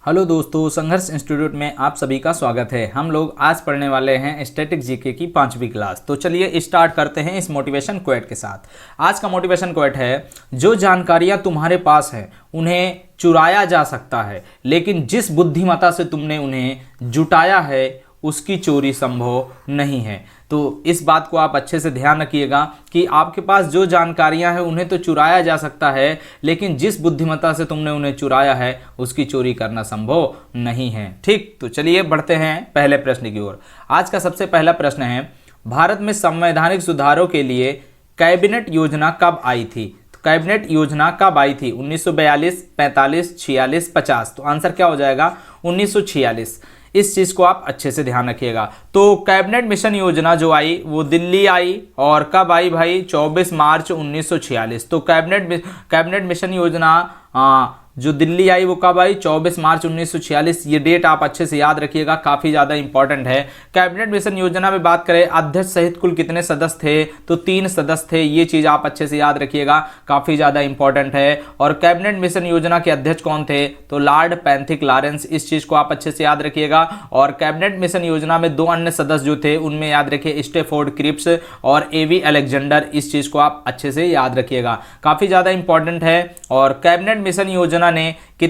Hello दोस्तों, संघर्ष institute में आप सभी का स्वागत है। हम लोग आज पढ़ने वाले हैं स्टैटिक जीके की 5वीं क्लास। तो चलिए स्टार्ट करते हैं इस मोटिवेशन क्वेट के साथ। आज का मोटिवेशन क्वेट है, जो जानकारियां तुम्हारे पास है उन्हें चुराया जा सकता है, लेकिन जिस बुद्धिमत्ता से तुमने उन्हें जुटाया है उसकी चोरी संभव नहीं है। तो इस बात को आप अच्छे से ध्यान रखिएगा कि आपके पास जो जानकारियां हैं उन्हें तो चुराया जा सकता है, लेकिन जिस बुद्धिमत्ता से तुमने उन्हें चुराया है उसकी चोरी करना संभव नहीं है। ठीक, तो चलिए बढ़ते हैं पहले प्रश्न की ओर। आज का सबसे पहला प्रश्न है, भारत में संवैधानिक सुधारों के लिए कैबिनेट योजना कब आई थी? तो कैबिनेट योजना कब आई थी? 1942, 45, 46, 50। तो आंसर क्या हो जाएगा? 1946। इस चीज को आप अच्छे से ध्यान रखिएगा। तो कैबिनेट मिशन योजना जो आई वो दिल्ली आई, और कब आई भाई? 24 मार्च 1946। तो कैबिनेट मिशन योजना जो दिल्ली आई वो कब आई? 24 मार्च 1946। ये डेट आप अच्छे से याद रखिएगा, काफी ज्यादा इंपॉर्टेंट है। कैबिनेट मिशन योजना में बात करें, अध्यक्ष सहित कुल कितने सदस्य थे? तो 3 सदस्य थे। ये चीज आप अच्छे से याद रखिएगा, काफी ज्यादा इंपॉर्टेंट है। और कैबिनेट मिशन योजना के अध्यक्ष कौन थे? तो लॉर्ड पैंथिक लॉरेंस। इस चीज को आप अच्छे से याद रखिएगा। और कैबिनेट मिशन योजना में 2 अन्य सदस्य जो थे उनमें याद रखिए स्टेफोर्ड क्रिप्स और एवी अलेक्जेंडर। इस चीज को आप अच्छे से याद रखिएगा, काफी ज्यादा इंपॉर्टेंट है। और कैबिनेट मिशन योजना ने कि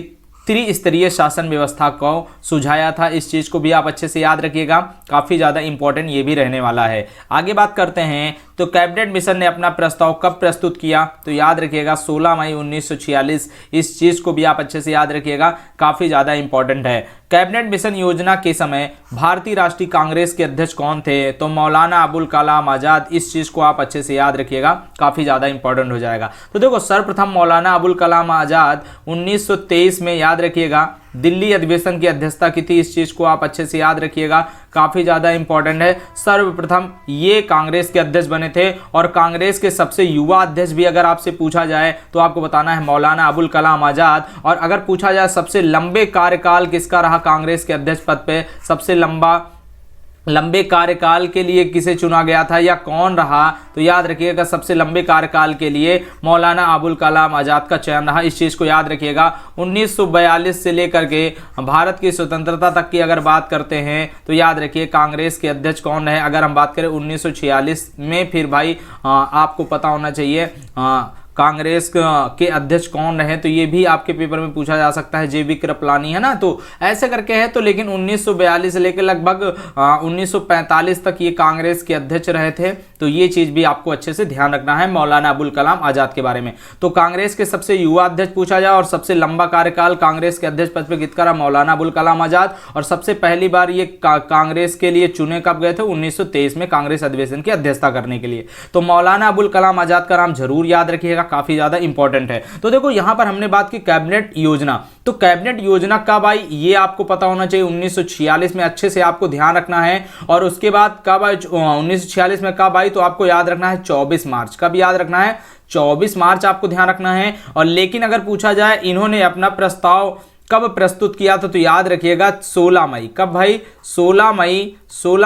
त्रिस्तरीय शासन व्यवस्था को सुझाया था। इस चीज को भी आप अच्छे से याद रखिएगा, काफी ज्यादा इंपॉर्टेंट ये भी रहने वाला है। आगे बात करते हैं, तो कैबिनेट मिशन ने अपना प्रस्ताव कब प्रस्तुत किया? तो याद रखिएगा 16 मई 1946। इस चीज को भी आप अच्छे से याद रखिएगा, काफी ज्यादा इंपॉर्टेंट है। कैबिनेट मिशन योजना के समय भारतीय राष्ट्रीय कांग्रेस के अध्यक्ष कौन थे? तो मौलाना अबुल कलाम आजाद। इस चीज को आप अच्छे से याद रखिएगा, काफी ज्यादा इंपॉर्टेंट हो जाएगा। तो देखो, सर्वप्रथम मौलाना अबुल कलाम आजाद 1923 में याद रखिएगा दिल्ली अधिवेशन की अध्यक्षता की थी। इस चीज को आप अच्छे से याद रखिएगा, काफी ज्यादा इंपॉर्टेंट है। सर्वप्रथम ये कांग्रेस के अध्यक्ष बने थे, और कांग्रेस के सबसे युवा अध्यक्ष भी अगर आपसे पूछा जाए तो आपको बताना है मौलाना अबुल कलाम आजाद। और अगर पूछा जाए सबसे लंबे कार्यकाल किसका रहा कांग्रेस के अध्यक्ष पद पे, सबसे लंबे कार्यकाल के लिए किसे चुना गया था या कौन रहा? तो याद रखिएगा सबसे लंबे कार्यकाल के लिए मौलाना अबुल कलाम आजाद का चयन रहा। इस चीज को याद रखिएगा। 1942 से लेकर के भारत की स्वतंत्रता तक की अगर बात करते हैं तो याद रखिए कांग्रेस के अध्यक्ष कौन है। अगर हम बात करें 1946 में, फिर भाई आपको पता होना चाहिए कांग्रेस के अध्यक्ष कौन रहे, तो ये भी आपके पेपर में पूछा जा सकता है। जेबी कृपलानी है ना, तो ऐसे करके है। तो लेकिन 1942 से लेकर लगभग 1945 तक ये कांग्रेस के अध्यक्ष रहे थे। तो ये चीज भी आपको अच्छे से ध्यान रखना है मौलाना अबुल कलाम आजाद के बारे में। तो कांग्रेस के सबसे युवा अध्यक्ष पूछा जाए और सबसे लंबा कार्यकाल कांग्रेस के अध्यक्ष पद पर किसका रहा? मौलाना अबुल कलाम आजाद। और सबसे पहली बार ये कांग्रेस के लिए चुने कब गए थे? 1923 में कांग्रेस अधिवेशन की अध्यक्षता करने के लिए। तो मौलाना अबुल कलाम आजाद का नाम जरूर याद रखिएगा, काफी ज्यादा इंपॉर्टेंट है। तो देखो यहां पर हमने बात की कैबिनेट योजना। तो कैबिनेट योजना कब आई ये आपको पता होना चाहिए, 1946 में। अच्छे से आपको ध्यान रखना है। और उसके बाद कब आई? 1946 में कब आई? तो आपको याद रखना है 24 मार्च। कब याद रखना है? 24 मार्च आपको ध्यान रखना है। और लेकिन अगर पूछा जाए इन्होंने अपना प्रस्ताव कब प्रस्तुत किया था, तो याद रखिएगा 16 मई। कब भाई? 16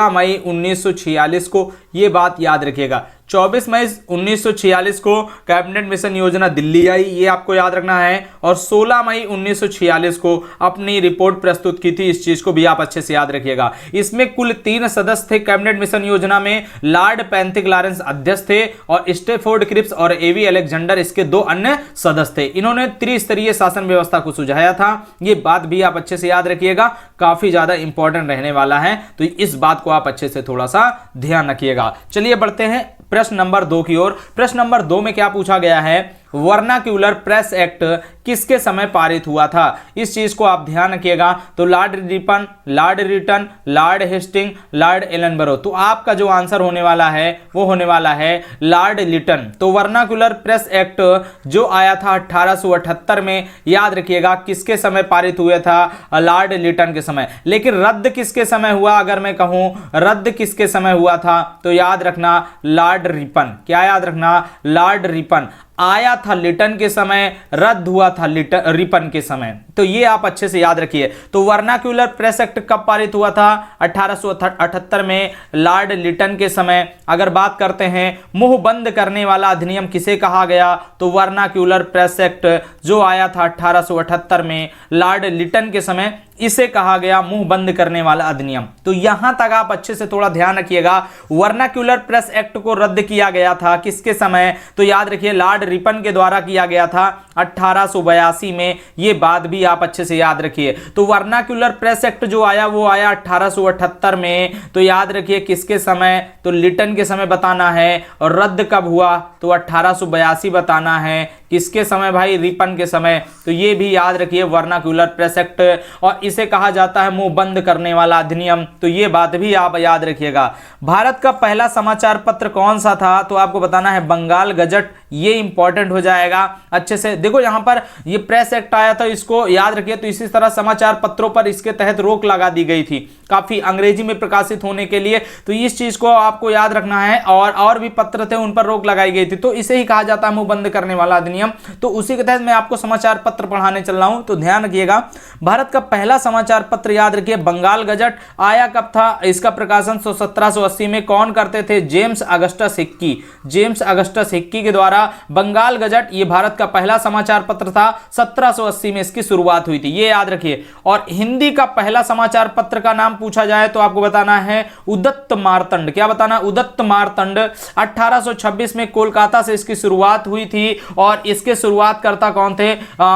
मई 1946 को। ये बात याद रखिएगा। 24 मई 1946 को कैबिनेट मिशन योजना दिल्ली आई, ये आपको याद रखना है। और 16 मई 1946 को अपनी रिपोर्ट प्रस्तुत की थी। इस चीज को भी आप अच्छे से याद रखिएगा। इसमें कुल 3 सदस्य थे कैबिनेट मिशन योजना में। लॉर्ड पैंथिक लॉरेंस अध्यक्ष थे, और स्टेफोर्ड क्रिप्स और एवी अलेक्जेंडर इसके 2 अन्य सदस्य थे। इन्होंने त्रिस्तरीय शासन व्यवस्था को सुझाया था। ये बात भी आप अच्छे से याद रखिएगा, काफी ज्यादा इंपॉर्टेंट रहने वाला है। तो इस बात को आप अच्छे से थोड़ा सा ध्यान रखिएगा। चलिए बढ़ते हैं प्रश्न नंबर 2 की ओर। प्रश्न नंबर 2 में क्या पूछा गया है? वर्नाक्यूलर प्रेस एक्ट किसके समय पारित हुआ था? इस चीज को आप ध्यान रखिएगा। तो Lord Ripon, Lord Lytton, Lord Hasting, Lord Ellenborough. तो आपका जो आंसर होने वाला है वो होने वाला है लॉर्ड लिटन। तो वर्नाक्यूलर प्रेस एक्ट जो आया था 1878 में, याद रखिएगा किसके समय पारित हुआ था? लॉर्ड लिटन के समय। लेकिन रद्द किसके समय हुआ? अगर मैं कहूं रद्द किसके समय हुआ था तो याद रखना लॉर्ड रिपन। क्या याद रखना? Lord Ripon. आया था लिटन के समय, रद्द हुआ था रिपन के समय। तो ये आप अच्छे से याद रखिए। तो वर्नाक्यूलर प्रेस एक्ट कब पारित हुआ था? 1878 में लॉर्ड लिटन के समय। अगर बात करते हैं मुंह बंद करने वाला अधिनियम किसे कहा गया? तो वर्नाक्यूलर प्रेस एक्ट जो आया था 1878 में लॉर्ड लिटन के समय, इसे कहा गया मुंह बंद करने वाला अधिनियम। तो यहां तक आप अच्छे से थोड़ा ध्यान रखिएगा। वर्नाक्यूलर प्रेस एक्ट को रद्द किया गया था किसके समय? तो याद रखिए लॉर्ड रिपन के द्वारा किया गया था 1882 में। ये बात भी आप अच्छे से याद रखिए। तो वर्नाक्यूलर प्रेस एक्ट जो आया वो आया 1878 में। तो याद रखिए किसके समय? तो लिटन के समय बताना है। और रद्द कब हुआ? तो 1882 बताना है। किसके समय भाई? रिपन के समय। तो ये भी याद रखिए वर्नाक्यूलर प्रेस एक्ट, और इसे कहा जाता है मुंह बंद करने वाला अधिनियम। तो ये बात भी आप याद रखिएगा। भारत का पहला समाचार पत्र कौन सा था? तो आपको बताना है बंगाल गजट। ये इंपॉर्टेंट हो जाएगा अच्छे से। देखो यहां पर ये प्रेस एक्ट आया था, इसको याद रखिए। तो इसी तरह समाचार पत्रों पर इसके तहत रोक लगा दी गई थी काफी अंग्रेजी में प्रकाशित होने के लिए। तो इस चीज को आपको याद रखना है। और भी पत्र थे उन पर रोक लगाई गई थी। तो इसे ही कहा जाता है मुंह बंद करने वाला अधिनियम। तो उसी के तहत मैं आपको समाचार पत्र पढ़ाने चल रहा हूं। तो ध्यान रखिएगा भारत का पहला समाचार पत्र याद रखिए बंगाल गजट। आया कब था? इसका प्रकाशन 1780 में कौन करते थे? James Augustus Hickey. James Augustus Hickey के द्वारा बंगाल गजट, ये भारत का पहला समाचार पत्र था। 1780 में इसकी शुरुआत हुई थी, ये याद रखिए। और हिंदी का पहला समाचार पत्र का नाम पूछा जाए तो आपको बताना है उदत्त मार्तंड। क्या बताना? उदत्त मार्तंड। 1826 में कोलकाता से इसकी शुरुआत हुई थी। और इसके शुरुआतकर्ता कौन थे?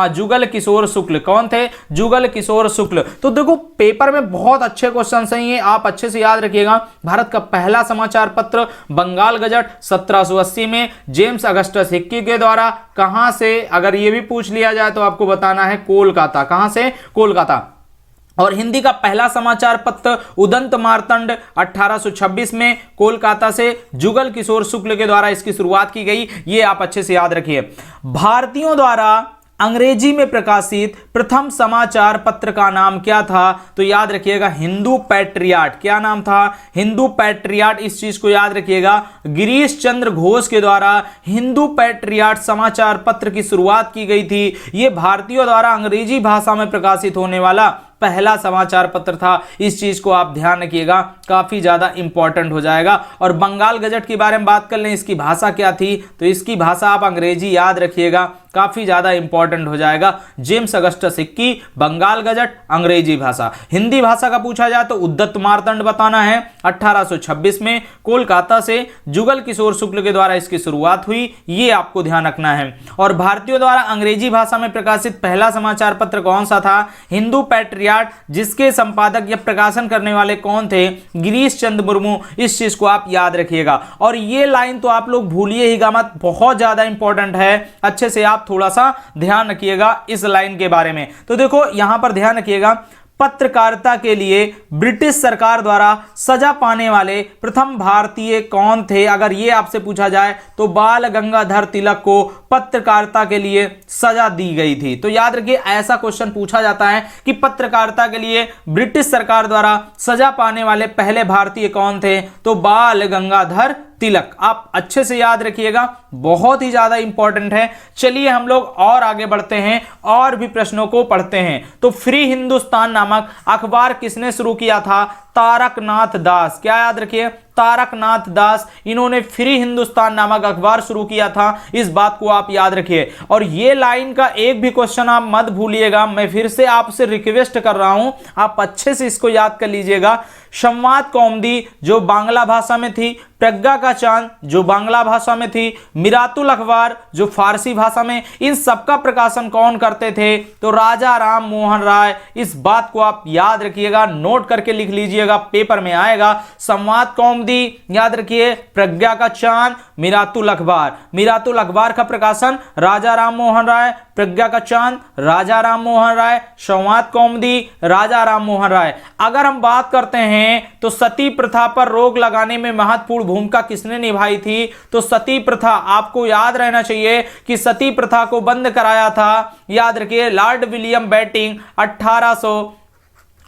जुगल किशोर शुक्ल। कौन थे? जुगल किशोर शुक्ल। तो देखो पेपर में बहुत अच्छे क्वेश्चन हैं ये, आप अच्छे से याद रखिएगा। भारत का पहला समाचार पत्र बंगाल गजट 1780 में जेम्स अगस्टस हिक्की के द्वारा। कहां से? अगर ये भी पूछ लिया जाए तो आपको बताना है कोलकाता। कहां से? कोलकाता। और हिंदी का पहला समाचार पत्र उदंत मार्तंड 1826 में कोलकाता से जुगल किशोर शुक्ल के द्वारा इसकी शुरुआत की गई। ये आप अच्छे से याद रखिए। भारतीयों द्वारा अंग्रेजी में प्रकाशित प्रथम समाचार पत्र का नाम क्या था? तो याद रखिएगा हिंदू पैट्रियाट। क्या नाम था? हिंदू पैट्रियाट। इस चीज को याद रखिएगा। गिरीश चंद्र घोष के द्वारा हिंदू पैट्रियाट समाचार पत्र की शुरुआत की गई थी। यह भारतीयों द्वारा अंग्रेजी भाषा में प्रकाशित होने वाला पहला समाचार पत्र था। इस चीज को आप ध्यान रखिएगा, काफी ज्यादा इंपॉर्टेंट हो जाएगा। और बंगाल गजट के बारे में बात कर लें, इसकी भाषा क्या थी? तो इसकी भाषा आप अंग्रेजी याद रखिएगा, काफी ज्यादा इंपॉर्टेंट हो जाएगा। James Augustus Hicky, Bengal gazette, अंग्रेजी भाषा। हिंदी भाषा का पूछा जाए तो उद्दत मार्तंड बताना है। 1826 में कोलकाता से जुगल किशोर शुक्ल के द्वारा इसकी शुरुआत हुई, ये आपको ध्यान रखना है। और भारतीयों द्वारा अंग्रेजी भाषा में प्रकाशित पहला समाचार पत्र कौन सा था? हिंदू पैट्रियाट। जिसके संपादक या प्रकाशन करने वाले कौन थे? गिरीश चंद्र मुर्मू। इस चीज को आप याद रखिएगा। और ये लाइन तो आप लोग भूलिए ही मत, बहुत ज्यादा इंपॉर्टेंट है। अच्छे से आप थोड़ा सा ध्यान रखिएगा इस लाइन के बारे में। तो देखो यहां पर ध्यान रखिएगा, पत्रकारिता के लिए ब्रिटिश सरकार द्वारा सजा पाने वाले प्रथम भारतीय कौन थे? अगर ये आपसे पूछा जाए तो बाल गंगाधर तिलक को पत्रकारिता के लिए सजा दी गई थी। तो याद रखिए ऐसा क्वेश्चन पूछा जाता है कि पत्रकारिता के लिए ब्रिटिश सरकार द्वारा सजा पाने वाले पहले भारतीय कौन थे? तो बाल गंगाधर तिलक। आप अच्छे से याद रखिएगा, बहुत ही ज्यादा इंपॉर्टेंट है। चलिए हम लोग और आगे बढ़ते हैं और भी प्रश्नों को पढ़ते हैं। तो फ्री हिंदुस्तान नामक अखबार किसने शुरू किया था? तारकनाथ दास। क्या याद रखिए? तारकनाथ दास, इन्होंने फ्री हिंदुस्तान नामक अखबार शुरू किया था। इस बात को आप याद रखिए। और ये लाइन का एक भी क्वेश्चन आप मत भूलिएगा। मैं फिर से आपसे रिक्वेस्ट कर रहा हूं, आप अच्छे से इसको याद कर लीजिएगा। संवाद कौमुदी जो बांग्ला भाषा में थी, प्रज्ञा का चांद जो बांग्ला भाषा में थी, मिरातुल अखबार जो फारसी भाषा में, इन सबका प्रकाशन कौन करते थे? तो राजा राम मोहन राय। इस बात को आप याद रखिएगा, नोट करके लिख लीजिएगा, पेपर में आएगा। संवाद कौमुदी याद रखिए, प्रज्ञा का चांद, मिरातुल अखबार। मिरातुल अखबार का प्रकाशन राजा राम मोहन राय, प्रज्ञा का चांद राजा राम मोहन राय, संवाद कौमुदी राजा राम मोहन राय। अगर हम बात करते हैं तो सती प्रथा पर रोक लगाने में महत्वपूर्ण भूमिका किसने निभाई थी? तो सती प्रथा, आपको याद रहना चाहिए कि सती प्रथा को बंद कराया था, याद रखिए, लॉर्ड विलियम बेंटिंक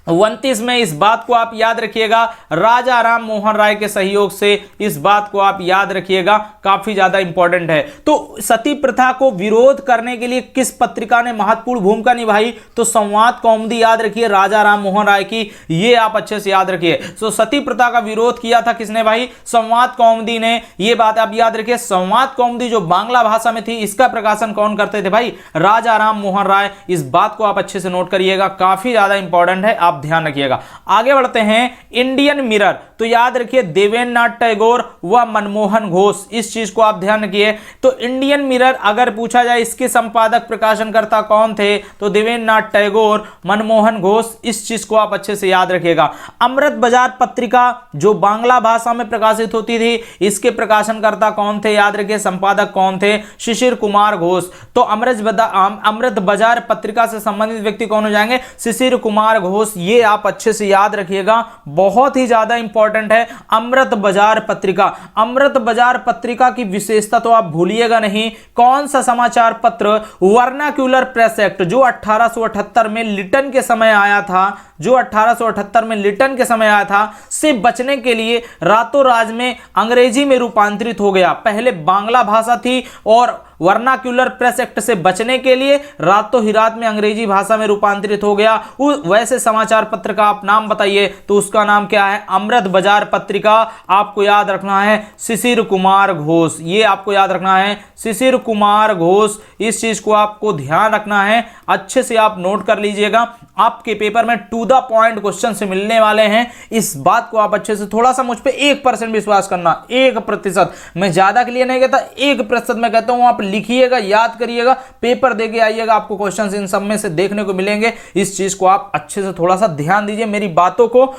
29 में, इस बात को आप याद रखिएगा, राजा राम मोहन राय के सहयोग से, इस बात को आप याद रखिएगा, काफी ज्यादा इंपॉर्टेंट है। तो सती प्रथा को विरोध करने के लिए किस पत्रिका ने महत्वपूर्ण भूमिका निभाई? तो संवाद कौमुदी याद रखिए, राजा राम मोहन राय की, ये आप अच्छे से याद रखिए। तो सती प्रथा का विरोध किया था किसने भाई? संवाद कौमुदी ने, ये बात आप याद रखिए। संवाद कौमुदी जो बांग्ला भाषा में थी, इसका प्रकाशन कौन करते थे भाई? राजा राम मोहन राय। इस बात को आप अच्छे से नोट करिएगा, काफी ज्यादा इंपॉर्टेंट है, आप ध्यान रखिएगा। आगे बढ़ते हैं, इंडियन मिरर, तो याद रखिए देवेंद्रनाथ टैगोर व मनमोहन घोष, इस चीज को आप ध्यान रखिए। तो इंडियन मिरर अगर पूछा जाए इसके संपादक प्रकाशनकर्ता कौन थे? तो देवेंद्रनाथ टैगोर, मनमोहन घोष, इस चीज को आप अच्छे से याद रखिएगा। अमृत बाजार पत्रिका जो बांग्ला भाषा में प्रकाशित होती थी, इसके प्रकाशनकर्ता कौन थे? याद रखिए, संपादक कौन थे? शिशिर कुमार घोष। तो अमृत बाजार पत्रिका से संबंधित व्यक्ति कौन हो जाएंगे? शिशिर कुमार घोष। ये आप अच्छे से याद रखिएगा, बहुत ही ज्यादा इंपॉर्टेंट है अमृत बाजार पत्रिका। अमृत बाजार पत्रिका की विशेषता तो आप भूलिएगा नहीं। कौन सा समाचार पत्र? वर्नाक्यूलर प्रेस एक्ट जो 1878 में लिटन के समय आया था, जो 1878 में लिटन के समय आया था, से बचने के लिए रातों रात में अंग्रेजी में रूपांतरित हो गया। पहले बांग्ला भाषा थी और वर्नाक्यूलर प्रेस एक्ट से बचने के लिए रातों ही रात में अंग्रेजी भाषा में रूपांतरित हो गया। वैसे समाचार पत्र का आप नाम बताइए, तो उसका नाम क्या है? अमृत बाजार पत्रिका। आपको याद रखना है शिशिर कुमार घोष, ये आपको याद रखना है शिशिर कुमार घोष। इस चीज को आपको ध्यान रखना है, अच्छे से आप नोट कर लीजिएगा, आपके पेपर में टू द पॉइंट क्वेश्चन से मिलने वाले हैं। इस बात को आप अच्छे से, थोड़ा सा मुझ पे 1% विश्वास करना, 1%, मैं ज्यादा के लिए नहीं कहता, 1% मैं कहता हूं। आप लिखिएगा, याद करिएगा, पेपर देके आइएगा, आपको क्वेश्चंस इन सब में से देखने को मिलेंगे। इस चीज को आप अच्छे से थोड़ा सा ध्यान दीजिए, मेरी बातों को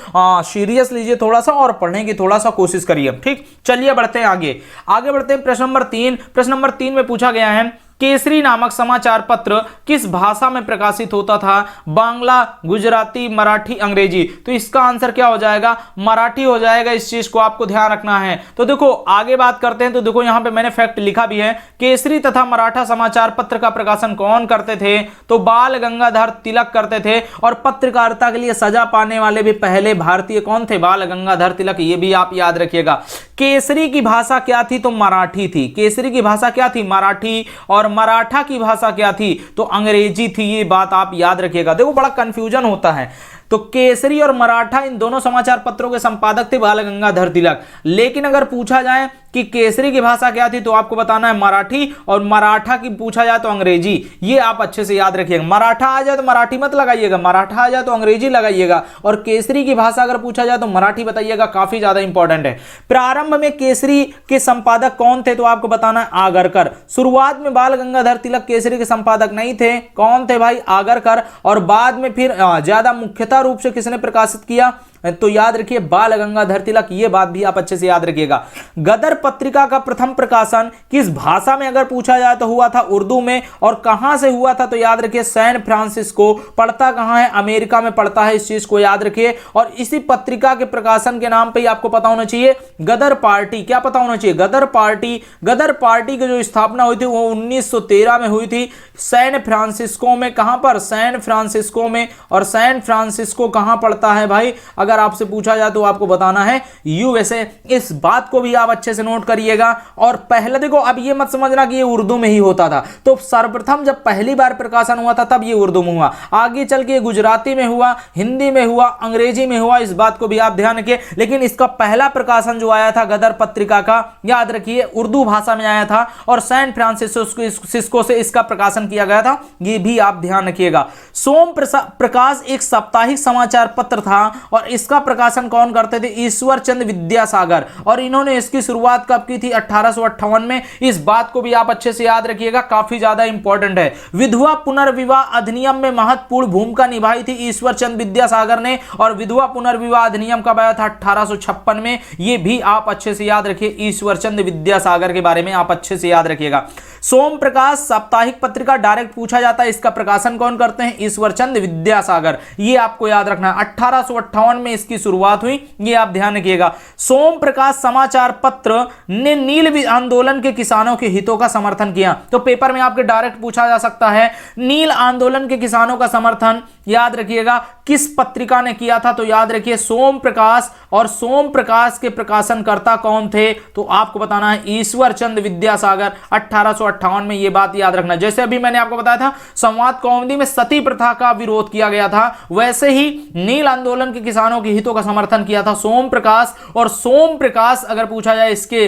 सीरियस लीजिए थोड़ा सा, और पढ़ने की थोड़ा सा कोशिश करिए। ठीक, चलिए बढ़ते हैं आगे। आगे बढ़ते हैं प्रश्न नंबर 3। प्रश्न नंबर 3 में पूछा गया है, केसरी नामक समाचार पत्र किस भाषा में प्रकाशित होता था? बांग्ला, गुजराती, मराठी, अंग्रेजी। तो इसका आंसर क्या हो जाएगा? मराठी हो जाएगा। इस चीज को आपको ध्यान रखना है। तो देखो आगे बात करते हैं, तो देखो यहां पे मैंने फैक्ट लिखा भी है, केसरी तथा मराठा समाचार पत्र का प्रकाशन कौन करते थे? तो बाल गंगाधर तिलक करते थे। और पत्रकारिता के लिए सजा पाने वाले भी पहले भारतीय कौन थे? बाल गंगाधर तिलक। ये भी आप याद रखिएगा। केसरी की भाषा क्या थी? तो मराठी थी। केसरी की भाषा क्या थी? मराठी। और मराठा की भाषा क्या थी? तो अंग्रेजी थी। ये बात आप याद रखिएगा। देखो बड़ा कंफ्यूजन होता है, तो केसरी और मराठा इन दोनों समाचार पत्रों के संपादक थे बाल गंगाधर तिलक। लेकिन अगर पूछा जाए कि केसरी की भाषा क्या थी, तो आपको बताना है मराठी, और मराठा की पूछा जाए तो अंग्रेजी। ये आप अच्छे से याद रखिएगा। मराठा आ जाए तो मराठी मत लगाइएगा, मराठा आ जाए तो अंग्रेजी लगाइएगा, और केसरी की भाषा अगर पूछा जाए तो मराठी बताइएगा, काफी ज्यादा इंपॉर्टेंट है। प्रारंभ में केसरी के संपादक कौन थे? तो आपको बताना है आगरकर। शुरुआत में बाल गंगाधर तिलक केसरी के संपादक नहीं थे। कौन थे भाई? आगरकर। और बाद में फिर ज्यादा मुख्यतः रूप से किसने प्रकाशित किया? तो याद रखिए बाल गंगाधर तिलक। ये बात भी आप अच्छे से याद रखिएगा। गदर पत्रिका का प्रथम प्रकाशन किस भाषा में अगर पूछा जाए तो हुआ था उर्दू में। और कहां से हुआ था? तो याद रखिए सैन फ्रांसिस्को। पढ़ता कहां है? अमेरिका में पढ़ता है। इस चीज को याद रखिए। और इसी पत्रिका के प्रकाशन के नाम पे ही आपको पता होना चाहिए गदर पार्टी। क्या पता होना चाहिए? गदर पार्टी। गदर पार्टी की जो स्थापना हुई थी वो 1913 में हुई थी सैन फ्रांसिस्को में। कहां पर? सैन फ्रांसिस्को में। और सैन फ्रांसिस्को कहां पड़ता है भाई? अगर आपसे पूछा जाए तो आपको बताना है यूएसए। इस बात को भी आप अच्छे से नोट करिएगा। और पहले देखो, अब ये मत समझना कि ये उर्दू में ही होता था। तो सर्वप्रथम जब पहली बार प्रकाशन हुआ था तब ये उर्दू में हुआ, आगे चल के गुजराती में हुआ, हिंदी में हुआ, अंग्रेजी में हुआ। इस बात को भी आप ध्यान रखिए। लेकिन इसका पहला प्रकाशन जो आया था गदर पत्रिका का, याद रखिए उर्दू भाषा में आया था। और सैन फ्रांसिस्को से इसका प्रकाशन किया गया था। ये भी आप ध्यान रखिएगा। सोम प्रकाश एक साप्ताहिक समाचार पत्र था। और इसका प्रकाशन कौन करते थे? ईश्वर चंद्र विद्यासागर। और इन्होंने इसकी शुरुआत कब की थी? 1858 में। इस बात को भी आप अच्छे से याद रखिएगा, काफी ज्यादा इंपॉर्टेंट है। विधवा पुनर्विवाह अधिनियम में महत्वपूर्ण भूमिका निभाई थी ईश्वर चंद्र विद्यासागर ने। और विधवा पुनर्विवाह अधिनियम कब आया था? 1856 में। ये भी आप अच्छे से याद रखिए, ईश्वर चंद्र विद्यासागर के बारे में आप अच्छे से याद रखिएगा। सोम प्रकाश साप्ताहिक पत्रिका डायरेक्ट पूछा जाता है, इसका प्रकाशन कौन करते हैं? ईश्वर चंद्र विद्यासागर। ये आपको याद रखना है। 1858 में इसकी शुरुआत हुई, ये आप ध्यान रखिएगा। सोम प्रकाश समाचार पत्र ने नील आंदोलन के किसानों के हितों का समर्थन किया। तो पेपर में आपके डायरेक्ट पूछा जा सकता है नील आंदोलन के किसानों का समर्थन, याद रखिएगा, किस पत्रिका ने किया था? तो याद रखिए सोम प्रकाश। और सोम प्रकाश के प्रकाशनकर्ता कौन थे? तो आपको बताना है ईश्वर चंद्र विद्यासागर। 1858 में ये बात याद रखना। जैसे अभी मैंने आपको बताया था संवाद कौमुदी में सती प्रथा का विरोध किया गया था, वैसे ही नील आंदोलन के किसानों के हितों का समर्थन किया था सोम प्रकाश। और सोम प्रकाश अगर पूछा जाए इसके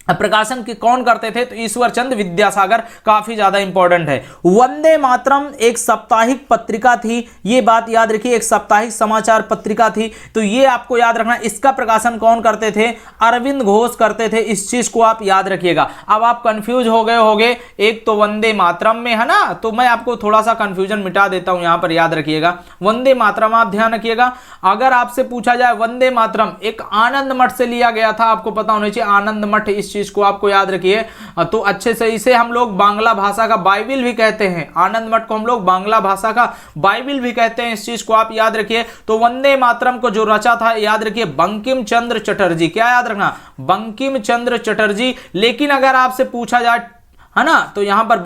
प्रकाशन के कौन करते थे? तो ईश्वर चंद्र विद्यासागर, काफी ज्यादा इंपॉर्टेंट है। वंदे मातरम एक साप्ताहिक पत्रिका थी, ये बात याद रखिए, एक साप्ताहिक समाचार पत्रिका थी, तो ये आपको याद रखना। इसका प्रकाशन कौन करते थे? अरविंद घोष करते थे, इस चीज को आप याद रखिएगा। अब आप कंफ्यूज हो गए होंगे, एक तो वंदे मातरम में है ना, तो मैं आपको थोड़ा सा कंफ्यूजन मिटा देता हूं यहां पर, याद रखिएगा वंदे मातरम आप ध्यान रखिएगा। अगर आपसे पूछा जाए वंदे मातरम एक आनंद मठ से लिया गया था, आपको पता होना चाहिए आनंद मठ, इस चीज को आपको याद रखिए तो अच्छे से। इसे हम लोग बांग्ला भाषा का बाइबिल भी कहते हैं, आनंद मठ को हम लोग बांग्ला भाषा का बाइबिल भी कहते हैं, इस चीज को आप याद रखिए। तो वंदे मातरम को जो रचा था याद रखिए बंकिम चंद्र चटर्जी, क्या याद रखना? बंकिम चंद्र चटर्जी। लेकिन अगर आपसे पूछा जाए है ना, तो यहां पर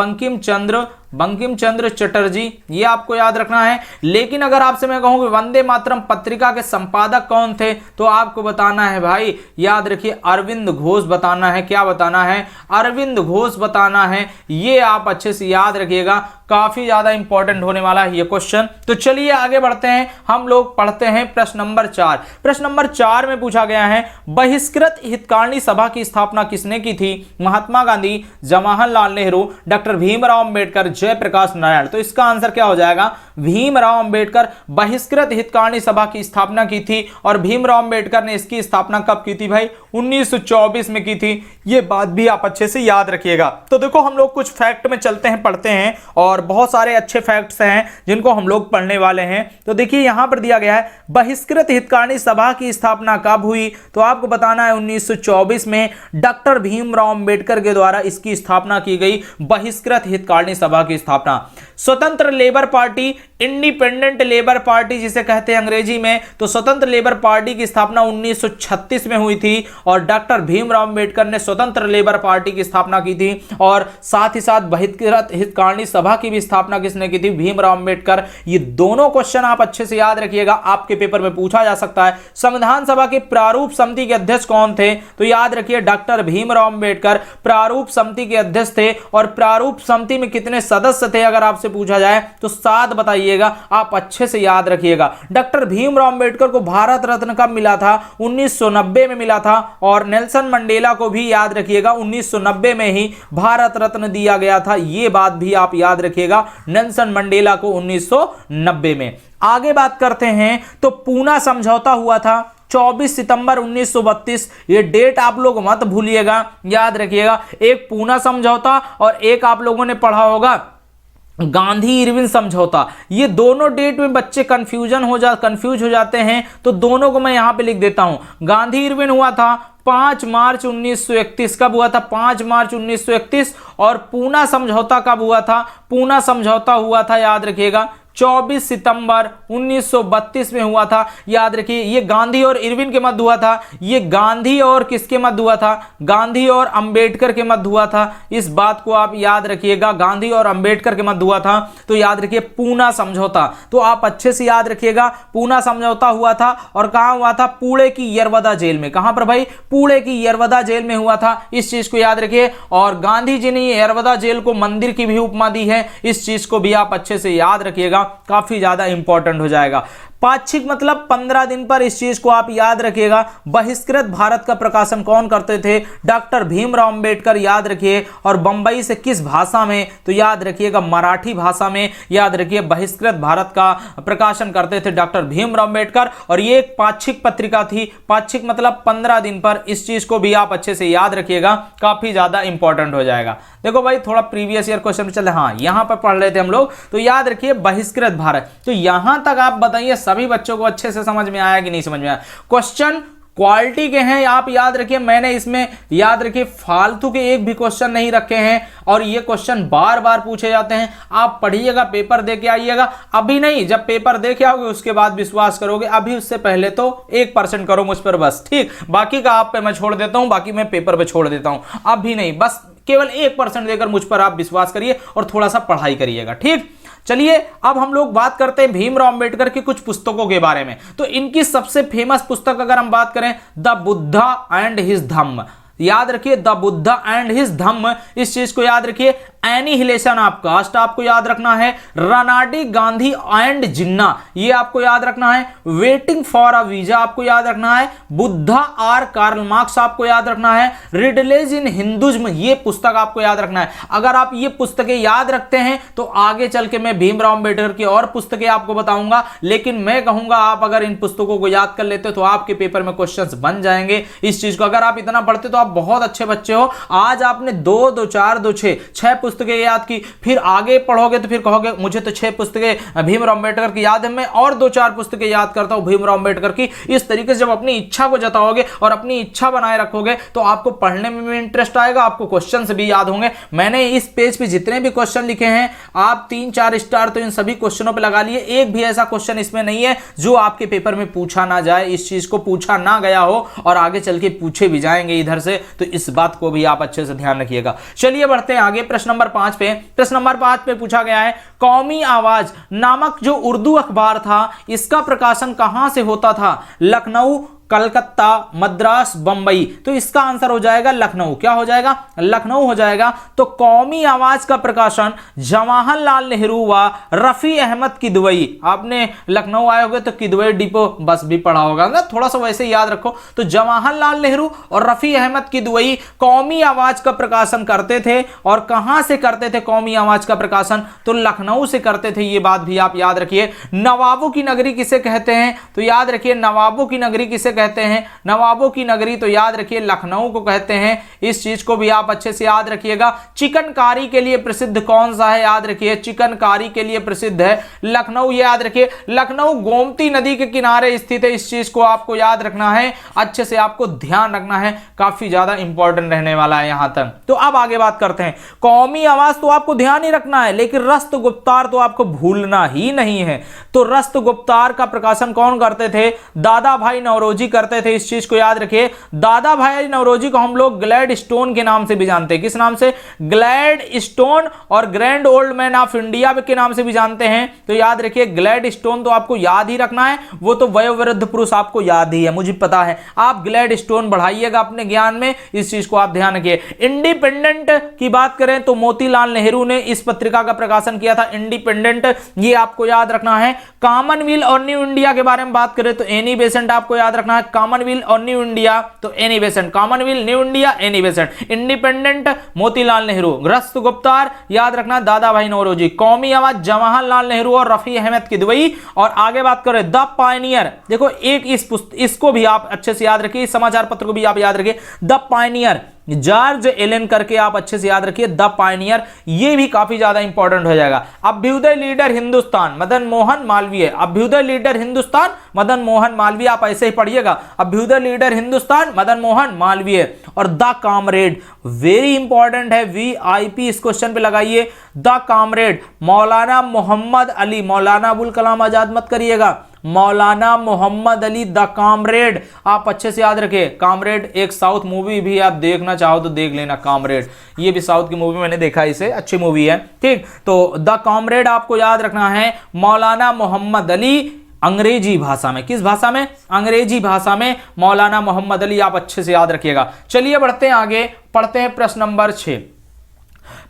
बंकिम चंद्र चटर्जी, ये आपको याद रखना है। लेकिन अगर आपसे मैं कहूं कि वंदे मातरम पत्रिका के संपादक कौन थे, तो आपको बताना है भाई, याद रखिए अरविंद घोष बताना है। क्या बताना है? अरविंद घोष बताना है। ये आप अच्छे से याद रखिएगा, काफी ज्यादा इंपॉर्टेंट होने वाला है ये क्वेश्चन। तो चलिए आगे बढ़ते हैं, हम लोग पढ़ते हैं प्रश्न नंबर 4। प्रश्न नंबर 4 में पूछा गया है बहिष्कृत हितकारिणी सभा की स्थापना किसने की थी? महात्मा गांधी, जवाहरलाल नेहरू, डॉक्टर भीमराव अंबेडकर, जयप्रकाश नारायण। तो इसका आंसर क्या हो जाएगा? भीमराव अंबेडकर बहिष्कृत हितकारिणी सभा की स्थापना की थी। और भीमराव अंबेडकर ने इसकी स्थापना कब की थी भाई? 1924 में की थी। ये बात भी आप अच्छे से याद रखिएगा। तो देखो हम लोग कुछ फैक्ट में चलते हैं, पढ़ते हैं, और बहुत सारे अच्छे फैक्ट्स हैं जिनको हम लोग पढ़ने वाले हैं। तो देखिए यहां पर दिया गया है बहिष्कृत हितकारिणी सभा की स्थापना कब हुई? तो आपको बताना है 1924 में डॉक्टर भीमराव अंबेडकर के द्वारा इसकी स्थापना की गई, बहिष्कृत हितकारिणी सभा की स्थापना। स्वतंत्र labour party, independent labour party जिसे कहते हैं अंग्रेजी में, तो स्वतंत्र लेबर पार्टी की स्थापना 1936 में हुई थी। और डॉक्टर भीमराव अंबेडकर ने स्वतंत्र लेबर पार्टी की स्थापना की थी। और साथ ही साथ बहिष्कृत हितकारिणी सभा की भी स्थापना किसने की थी? भीमराव अंबेडकर। ये दोनों क्वेश्चन आप अच्छे से याद रखिएगा, आपके पेपर में पूछा जा सकता है। संविधान सभा के प्रारूप समिति के अध्यक्ष कौन थे? तो याद रखिए डॉक्टर भीमराव अंबेडकर प्रारूप समिति के अध्यक्ष थे। और प्रारूप समिति में कितने सदस्य थे अगर आपसे पूछा जाए तो 7 बताइएगा, आप अच्छे से याद रखिएगा। डॉक्टर भीमराव अंबेडकर को भारत रत्न कब मिला था? 1990 में मिला था। और नेल्सन मंडेला को भी याद रखिएगा 1990 में ही भारत रत्न दिया गया था, ये बात भी आप याद रखिएगा, नेल्सन मंडेला को 1990 में। आगे बात करते हैं तो पूना समझौता हुआ था 24 सितंबर 1932। ये डेट आप लोग मत भूलिएगा, याद रखिएगा। एक पूना समझौता और एक आप लोगों ने पढ़ा होगा गांधी इरविन समझौता। ये दोनों डेट में बच्चे कंफ्यूज हो जाते हैं, तो दोनों को मैं यहां पे लिख देता हूं। गांधी इरविन हुआ था 5 मार्च 1931। कब हुआ था? 5 मार्च 1931। और पूना समझौता कब हुआ था? पूना समझौता हुआ था याद रखिएगा 24 सितंबर 1932 में हुआ था, याद रखिए। ये गांधी और इरविन के मध्य हुआ था, ये गांधी और किसके मध्य हुआ था? गांधी और अंबेडकर के मध्य हुआ था। इस बात को आप याद रखिएगा, गांधी और अंबेडकर के मध्य हुआ था। तो याद रखिए पूना समझौता, तो आप अच्छे से याद रखिएगा पूना समझौता हुआ था। और कहां हुआ था? पुणे की यरवदा जेल में। कहां पर भाई? पुणे की यरवदा जेल में हुआ था, इस चीज को याद रखिए। और गांधी जी ने यरवदा जेल को मंदिर की भी उपमा दी है, इस चीज को भी आप अच्छे से याद रखिएगा, काफी ज्यादा इंपॉर्टेंट हो जाएगा। पाक्षिक मतलब 15 दिन पर, इस चीज को आप याद रखिएगा। बहिष्कृत भारत का प्रकाशन कौन करते थे? डॉक्टर भीमराव अंबेडकर, याद रखिए। और बंबई से किस भाषा में? तो याद रखिएगा मराठी भाषा में, याद रखिए बहिष्कृत भारत का प्रकाशन करते थे डॉक्टर भीमराव अंबेडकर। और ये एक पाक्षिक पत्रिका थी, पाक्षिक मतलब 15 दिन पर, इस चीज को भी आप अच्छे से याद रखिएगा, काफी ज्यादा इंपॉर्टेंट हो जाएगा। देखो भाई थोड़ा प्रीवियस ईयर क्वेश्चन में चले, हाँ यहां पर पढ़ रहे थे हम लोग, तो याद रखिए बहिष्कृत भारत। तो यहां तक आप बताइए सभी बच्चों को अच्छे से समझ में आया कि नहीं समझ में आया? क्वेश्चन क्वालिटी के हैं, आप याद रखिए। मैंने इसमें याद रखिए फालतू के एक भी क्वेश्चन नहीं रखे हैं, और ये क्वेश्चन बार बार पूछे जाते हैं। आप पढ़िएगा, पेपर दे के आइएगा, अभी नहीं, जब पेपर दे के आओगे उसके बाद विश्वास करोगे, अभी उससे पहले तो 1% करो मुझ पर बस, ठीक। बाकी का आप पे मैं छोड़ देता हूं, बाकी मैं पेपर पे छोड़ देता हूं, अभी नहीं, बस केवल 1% देकर मुझ पर आप विश्वास करिए और थोड़ा सा पढ़ाई करिएगा, ठीक। चलिए अब हम लोग बात करते हैं भीमराव अंबेडकर की कुछ पुस्तकों के बारे में। तो इनकी सबसे फेमस पुस्तक अगर हम बात करें, द बुद्धा एंड हिज धम्म, याद रखिए द बुद्धा एंड हिज धम्म, इस चीज को याद रखिए। एनिहिलेशन ऑफ कास्ट आपको याद रखना है। रनाडी गांधी एंड जिन्ना, ये आपको याद रखना है। वेटिंग फॉर अ वीजा आपको याद रखना है। बुद्धा आर कार्ल मार्क्स आपको याद रखना है। रिडलेज इन हिंदुज्म, ये पुस्तक आपको याद रखना है। अगर आप ये पुस्तकें याद रखते हैं तो आगे चल के मैं भीमराव अंबेडकर की और पुस्तकें आपको बताऊंगा, लेकिन मैं कहूंगा आप अगर इन पुस्तकों को याद कर लेते हो तो आपके पेपर में क्वेश्चंस बन जाएंगे इस चीज को। अगर आप इतना पढ़ते तो आप बहुत अच्छे बच्चे हो। आज आपने 2 2 4 2 6 पुस्तकें याद की, फिर आगे पढ़ोगे तो फिर कहोगे मुझे तो 6 पुस्तकें भीमराव अंबेडकर की याद है, मैं और 2 4 पुस्तकें याद करता हूं भीमराव अंबेडकर की। इस तरीके से जब अपनी इच्छा को जताओगे और अपनी इच्छा बनाए रखोगे तो आपको पढ़ने में भी इंटरेस्ट आएगा, आपको क्वेश्चंस भी याद होंगे। मैंने इस पेज पे जितने भी क्वेश्चन लिखे हैं आप 3 4 स्टार तो इन सभी क्वेश्चनों पे लगा लिए। एक भी ऐसा क्वेश्चन इसमें नहीं है जो आपके पेपर में पूछा ना जाए, इस चीज को पूछा ना गया हो और आगे चल के पूछे भी जाएंगे इधर से, तो इस बात को भी आप अच्छे से ध्यान रखिएगा। चलिए बढ़ते हैं आगे प्रश्न नंबर 5 पे। प्रश्न नंबर 5 पे पूछा गया है कौमी आवाज नामक जो उर्दू अखबार था इसका प्रकाशन कहां से होता था? लखनऊ, कलकत्ता, मद्रास, बंबई। तो इसका आंसर हो जाएगा लखनऊ। क्या हो जाएगा? लखनऊ हो जाएगा। तो कौमी आवाज का प्रकाशन जवाहरलाल नेहरू व रफी अहमद किदवई, आपने लखनऊ आए होगे तो किदवई डिपो बस भी पढ़ा होगा ना, थोड़ा सा वैसे याद रखो। तो जवाहरलाल नेहरू और रफी अहमद किदवई कौमी आवाज का प्रकाशन करते थे। और कहां से करते थे कौमी आवाज का प्रकाशन? तो लखनऊ से करते थे, ये बात भी आप याद रखिए। नवाबों की नगरी किसे कहते हैं? तो याद रखिए नवाबों की नगरी किसे कहते हैं? नवाबों की नगरी तो याद रखिए लखनऊ को कहते हैं। इस चीज को भी आप अच्छे से याद रखिएगा। चिकनकारी के लिए प्रसिद्ध कौन सा है? याद रखिए चिकनकारी के लिए प्रसिद्ध है लखनऊ। याद रखिए लखनऊ गोमती नदी के किनारे स्थित है, इस चीज को आपको याद रखना है, अच्छे से आपको ध्यान रखना है, काफी ज्यादा इंपॉर्टेंट रहने वाला है यहां तक। तो अब आगे बात करते हैं। कौमी आवाज तो आपको ध्यान ही रखना है, लेकिन रस्त गुप्तार तो आपको भूलना ही नहीं है। तो रस्त गुप्तार का प्रकाशन कौन करते थे? दादा भाई नौरोजी करते थे, इस चीज को याद रखिए। दादा भाई नौरोजी को हम लोग ग्लैड स्टोन के नाम से भी जानते हैं। किस नाम से? Gladstone. और grand old man of India के नाम से भी जानते हैं। तो याद रखिए ग्लैड स्टोन तो आपको याद ही रखना है, वो तो वयोवृद्ध पुरुष आपको याद ही है, मुझे पता है। आप ग्लैड स्टोन बढ़ाइएगा अपने ज्ञान में, इस चीज को आप ध्यान रखिए। इंडिपेंडेंट की बात करें तो मोतीलाल नेहरू ने इस पत्रिका का प्रकाशन किया था, इंडिपेंडेंट, ये आपको याद रखना है। कॉमनवेल्थ और न्यू इंडिया के बारे में बात करें तो एनी बेसेंट आपको याद रखना है। कॉमनवेल्थ और न्यू इंडिया तो Annie Besant, Commonwealth New India Annie Besant. Independent Motilal Nehru, Rast Goftar याद रखना दादा भाई नौरोजी। कौमी आवाज जवाहरलाल नेहरू और रफी अहमद किदवई। और आगे बात करें द पायनियर, देखो एक इसको भी आप अच्छे से याद रखिए, समाचार पत्र को भी आप याद रखिए। द पायनियर जॉर्ज एलन करके आप अच्छे से याद रखिए, द पायनियर, ये भी काफी ज्यादा इंपॉर्टेंट हो जाएगा। अभ्युदय लीडर हिंदुस्तान मदन मोहन मालवीय, अभ्युदय लीडर हिंदुस्तान मदन मोहन मालवीय, आप ऐसे ही पढ़िएगा, अभ्युदय लीडर हिंदुस्तान मदन मोहन मालवीय। और द कॉमरेड वेरी इंपॉर्टेंट है, VIP इस क्वेश्चन पे लगाइए। द कॉमरेड मौलाना मोहम्मद अली, मौलाना अबुल कलाम आजाद मत करिएगा, मौलाना मोहम्मद अली द कॉमरेड, आप अच्छे से याद रखिए। कॉमरेड एक साउथ मूवी भी, आप देखना चाहो तो देख लेना, कॉमरेड, ये भी साउथ की मूवी मैंने देखा, इसे अच्छी मूवी है, ठीक। तो द कॉमरेड आपको याद रखना है। मौलाना मोहम्मद अली अंग्रेजी भाषा में, किस भाषा में? अंग्रेजी भाषा में मौलाना मोहम्मद अली, आप अच्छे से याद रखिएगा। चलिए बढ़ते हैं आगे, पढ़ते हैं प्रश्न नंबर 6।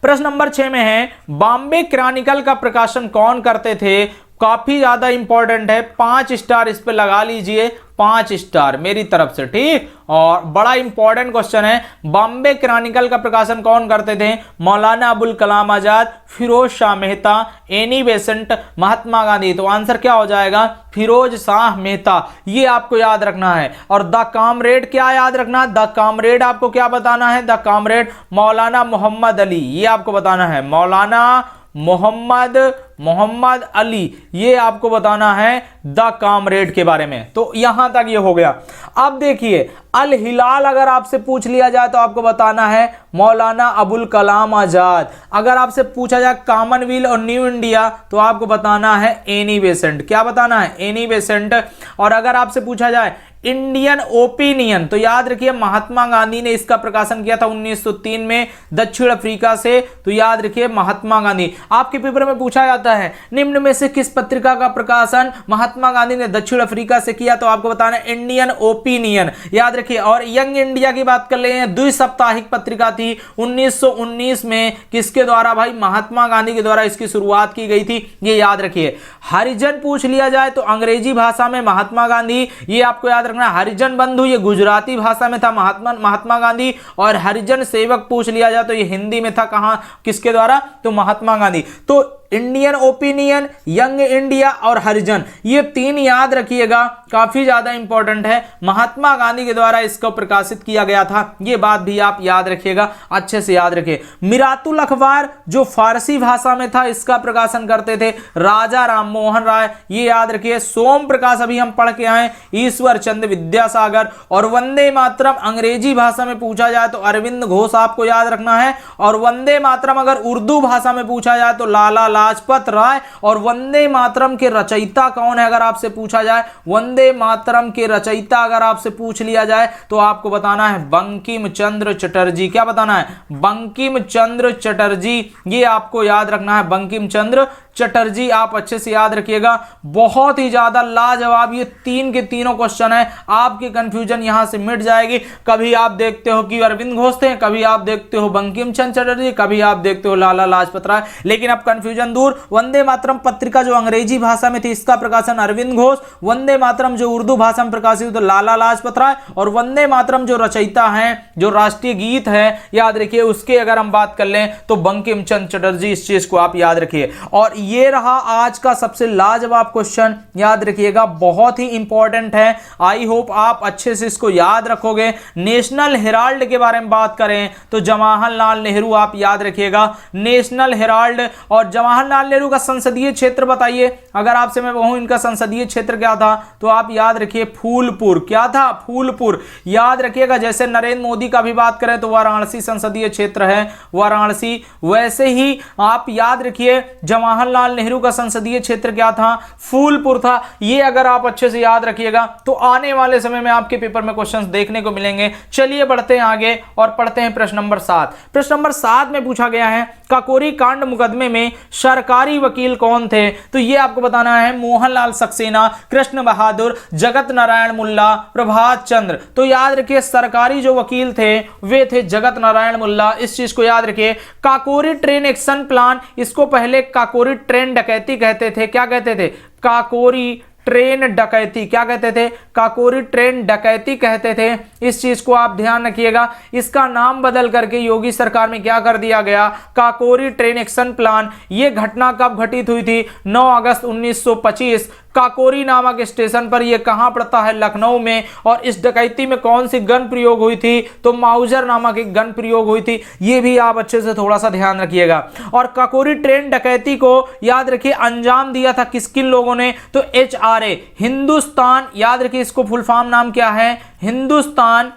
प्रश्न नंबर 6 में है बॉम्बे क्रॉनिकल का प्रकाशन कौन करते थे? काफी ज्यादा इंपॉर्टेंट है, 5 स्टार इस पे लगा लीजिए, 5 स्टार मेरी तरफ से, ठीक। और बड़ा इंपॉर्टेंट क्वेश्चन है, बॉम्बे क्रॉनिकल का प्रकाशन कौन करते थे? Maulana Abul Kalam Azad, Firoz Shah Mehta, Annie Besant, Mahatma Gandhi. तो आंसर क्या हो जाएगा? फिरोज शाह मेहता, ये आपको याद रखना है। और द कॉमरेड क्या याद रखना? द कॉमरेड आपको क्या बताना है? द कॉमरेड मौलाना मोहम्मद अली, ये आपको बताना है, मौलाना मोहम्मद अली, ये आपको बताना है द कॉमरेड के बारे में। तो यहां तक ये हो गया। अब देखिए अल हिलाल अगर आपसे पूछ लिया जाए तो आपको बताना है मौलाना अबुल कलाम आजाद। अगर आपसे पूछा जाए कॉमनवेल्थ और न्यू इंडिया तो आपको बताना है एनी बेसेंट। क्या बताना है? Annie Besant. और अगर आपसे पूछा जाए इंडियन ओपिनियन तो याद रखिए महात्मा गांधी ने इसका प्रकाशन किया था 1903 में दक्षिण अफ्रीका से। तो याद रखिए महात्मा गांधी। आपके पेपर में पूछा जाता है निम्न में से किस पत्रिका का प्रकाशन महात्मा गांधी ने दक्षिण अफ्रीका से किया, तो आपको बताना है इंडियन ओपिनियन। याद रखिए। और यंग इंडिया की बात कर ले हैं, द्विसाप्ताहिक पत्रिका थी 1919 में, किसके द्वारा भाई? महात्मा गांधी के द्वारा इसकी शुरुआत की गई थी, ये याद रखिए। हरिजन पूछ लिया जाए तो अंग्रेजी भाषा में महात्मा गांधी, ये आपको याद रखना। हरिजन बंधु ये गुजराती भाषा में था महात्मा गांधी। और हरिजन सेवक पूछ लिया जाए तो ये हिंदी में था, कहां किसके द्वारा? तो महात्मा गांधी। तो इंडियन ओपिनियन, यंग इंडिया और हरिजन, ये तीन याद रखिएगा, काफी ज्यादा इंपॉर्टेंट है। महात्मा गांधी के द्वारा इसको प्रकाशित किया गया था, ये बात भी आप याद रखिएगा, अच्छे से याद रखिए। मिरातुल अखबार जो फारसी भाषा में था इसका प्रकाशन करते थे राजा राम मोहन राय, ये याद रखिए। सोम प्रकाश अभी हम पढ़ के आए, ईश्वर चंद्र विद्यासागर। और वंदे मातरम अंग्रेजी भाषा में पूछा जाए तो अरविंद घोष आपको याद रखना है। और वंदे मातरम अगर उर्दू भाषा में पूछा जाए तो लाला लाजपत राय। और वंदे मातरम के रचयिता कौन है अगर आपसे पूछा जाए? वंदे मातरम के रचयिता अगर आपसे पूछ लिया जाए तो आपको बताना है बंकिम चंद्र चटर्जी। क्या बताना है? बंकिम चंद्र चटर्जी, ये आपको याद रखना है, बंकिम चंद्र चटर्जी। आप अच्छे से याद रखिएगा, बहुत ही ज्यादा लाजवाब ये तीन के तीनों क्वेश्चन है, आपकी कंफ्यूजन यहां से मिट जाएगी। कभी आप देखते हो कि अरविंद घोष थे, कभी आप देखते हो बंकिम चंद्र चटर्जी, कभी आप देखते हो लाला लाजपत राय, लेकिन अब कंफ्यूजन दूर। वंदे मातरम पत्रिका जो अंग्रेजी भाषा में थी इसका प्रकाशन अरविंद घोष, वंदे मातरम जो उर्दू भाषा में प्रकाशित तो लाला लाजपत राय, और वंदे मातरम जो रचयिता हैं, जो राष्ट्रीय गीत है याद रखिए उसके अगर हम बात कर लें तो बंकिम चंद्र चटर्जी। इस चीज को आप याद रखिए। और ये रहा आज का सबसे लाजवाब क्वेश्चन, याद रखिएगा, बहुत ही इंपॉर्टेंट है। आई होप आप अच्छे से इसको याद रखोगे। नेशनल हेराल्ड के बारे में बात करें तो जवाहरलाल नेहरू आप याद रखिएगा, नेशनल हेराल्ड। और जवाहरलाल नेहरू का संसदीय क्षेत्र बताइए, अगर आपसे मैं कहूं इनका संसदीय क्षेत्र क्या था तो आप याद रखिए फूलपुर। क्या था? फूलपुर। याद रखिएगा। जैसे नरेंद्र मोदी का भी बात करें तो वाराणसी संसदीय क्षेत्र है, वाराणसी। वैसे ही आप याद रखिए जवाहरलाल नेहरू का संसदीय क्षेत्र क्या था? फूलपुर था। ये अगर आप अच्छे से याद रखिएगा तो आने वाले समय में आपके पेपर में क्वेश्चंस देखने को मिलेंगे। चलिए बढ़ते हैं आगे और पढ़ते हैं प्रश्न नंबर 7। प्रश्न नंबर 7 में पूछा गया है काकोरी कांड मुकदमे में सरकारी वकील कौन थे? तो ये आपको बताना है मोहनलाल सक्सेना, कृष्ण बहादुर, जगत नारायण मुल्ला, प्रभात चंद्र। तो याद रखिए सरकारी जो वकील थे वे थे जगत नारायण मुल्ला। इस चीज को याद रखिए। काकोरी ट्रेन एक्शन प्लान, इसको पहले काकोरी ट्रेन डकैती कहते थे। क्या कहते थे? काकोरी ट्रेन डकैती। क्या कहते थे? काकोरी ट्रेन डकैती कहते थे। इस चीज को आप ध्यान रखिएगा। इसका नाम बदल करके योगी सरकार में क्या कर दिया गया? Kakori train action plan. यह घटना कब घटित हुई थी? 9 अगस्त 1925। काकोरी नामक स्टेशन पर यह कहां पड़ता है? लखनऊ में। और इस डकैती में कौन सी गन प्रयोग हुई थी? तो माउजर नामक एक गन प्रयोग हुई थी। यह भी आप अच्छे से थोड़ा सा ध्यान रखिएगा। और काकोरी ट्रेन डकैती को याद रखिए अंजाम दिया था किस किन लोगों ने? तो HRA, हिंदुस्तान, याद रखिए इसको फुल फॉर्म नाम क्या है? हिंदुस्तान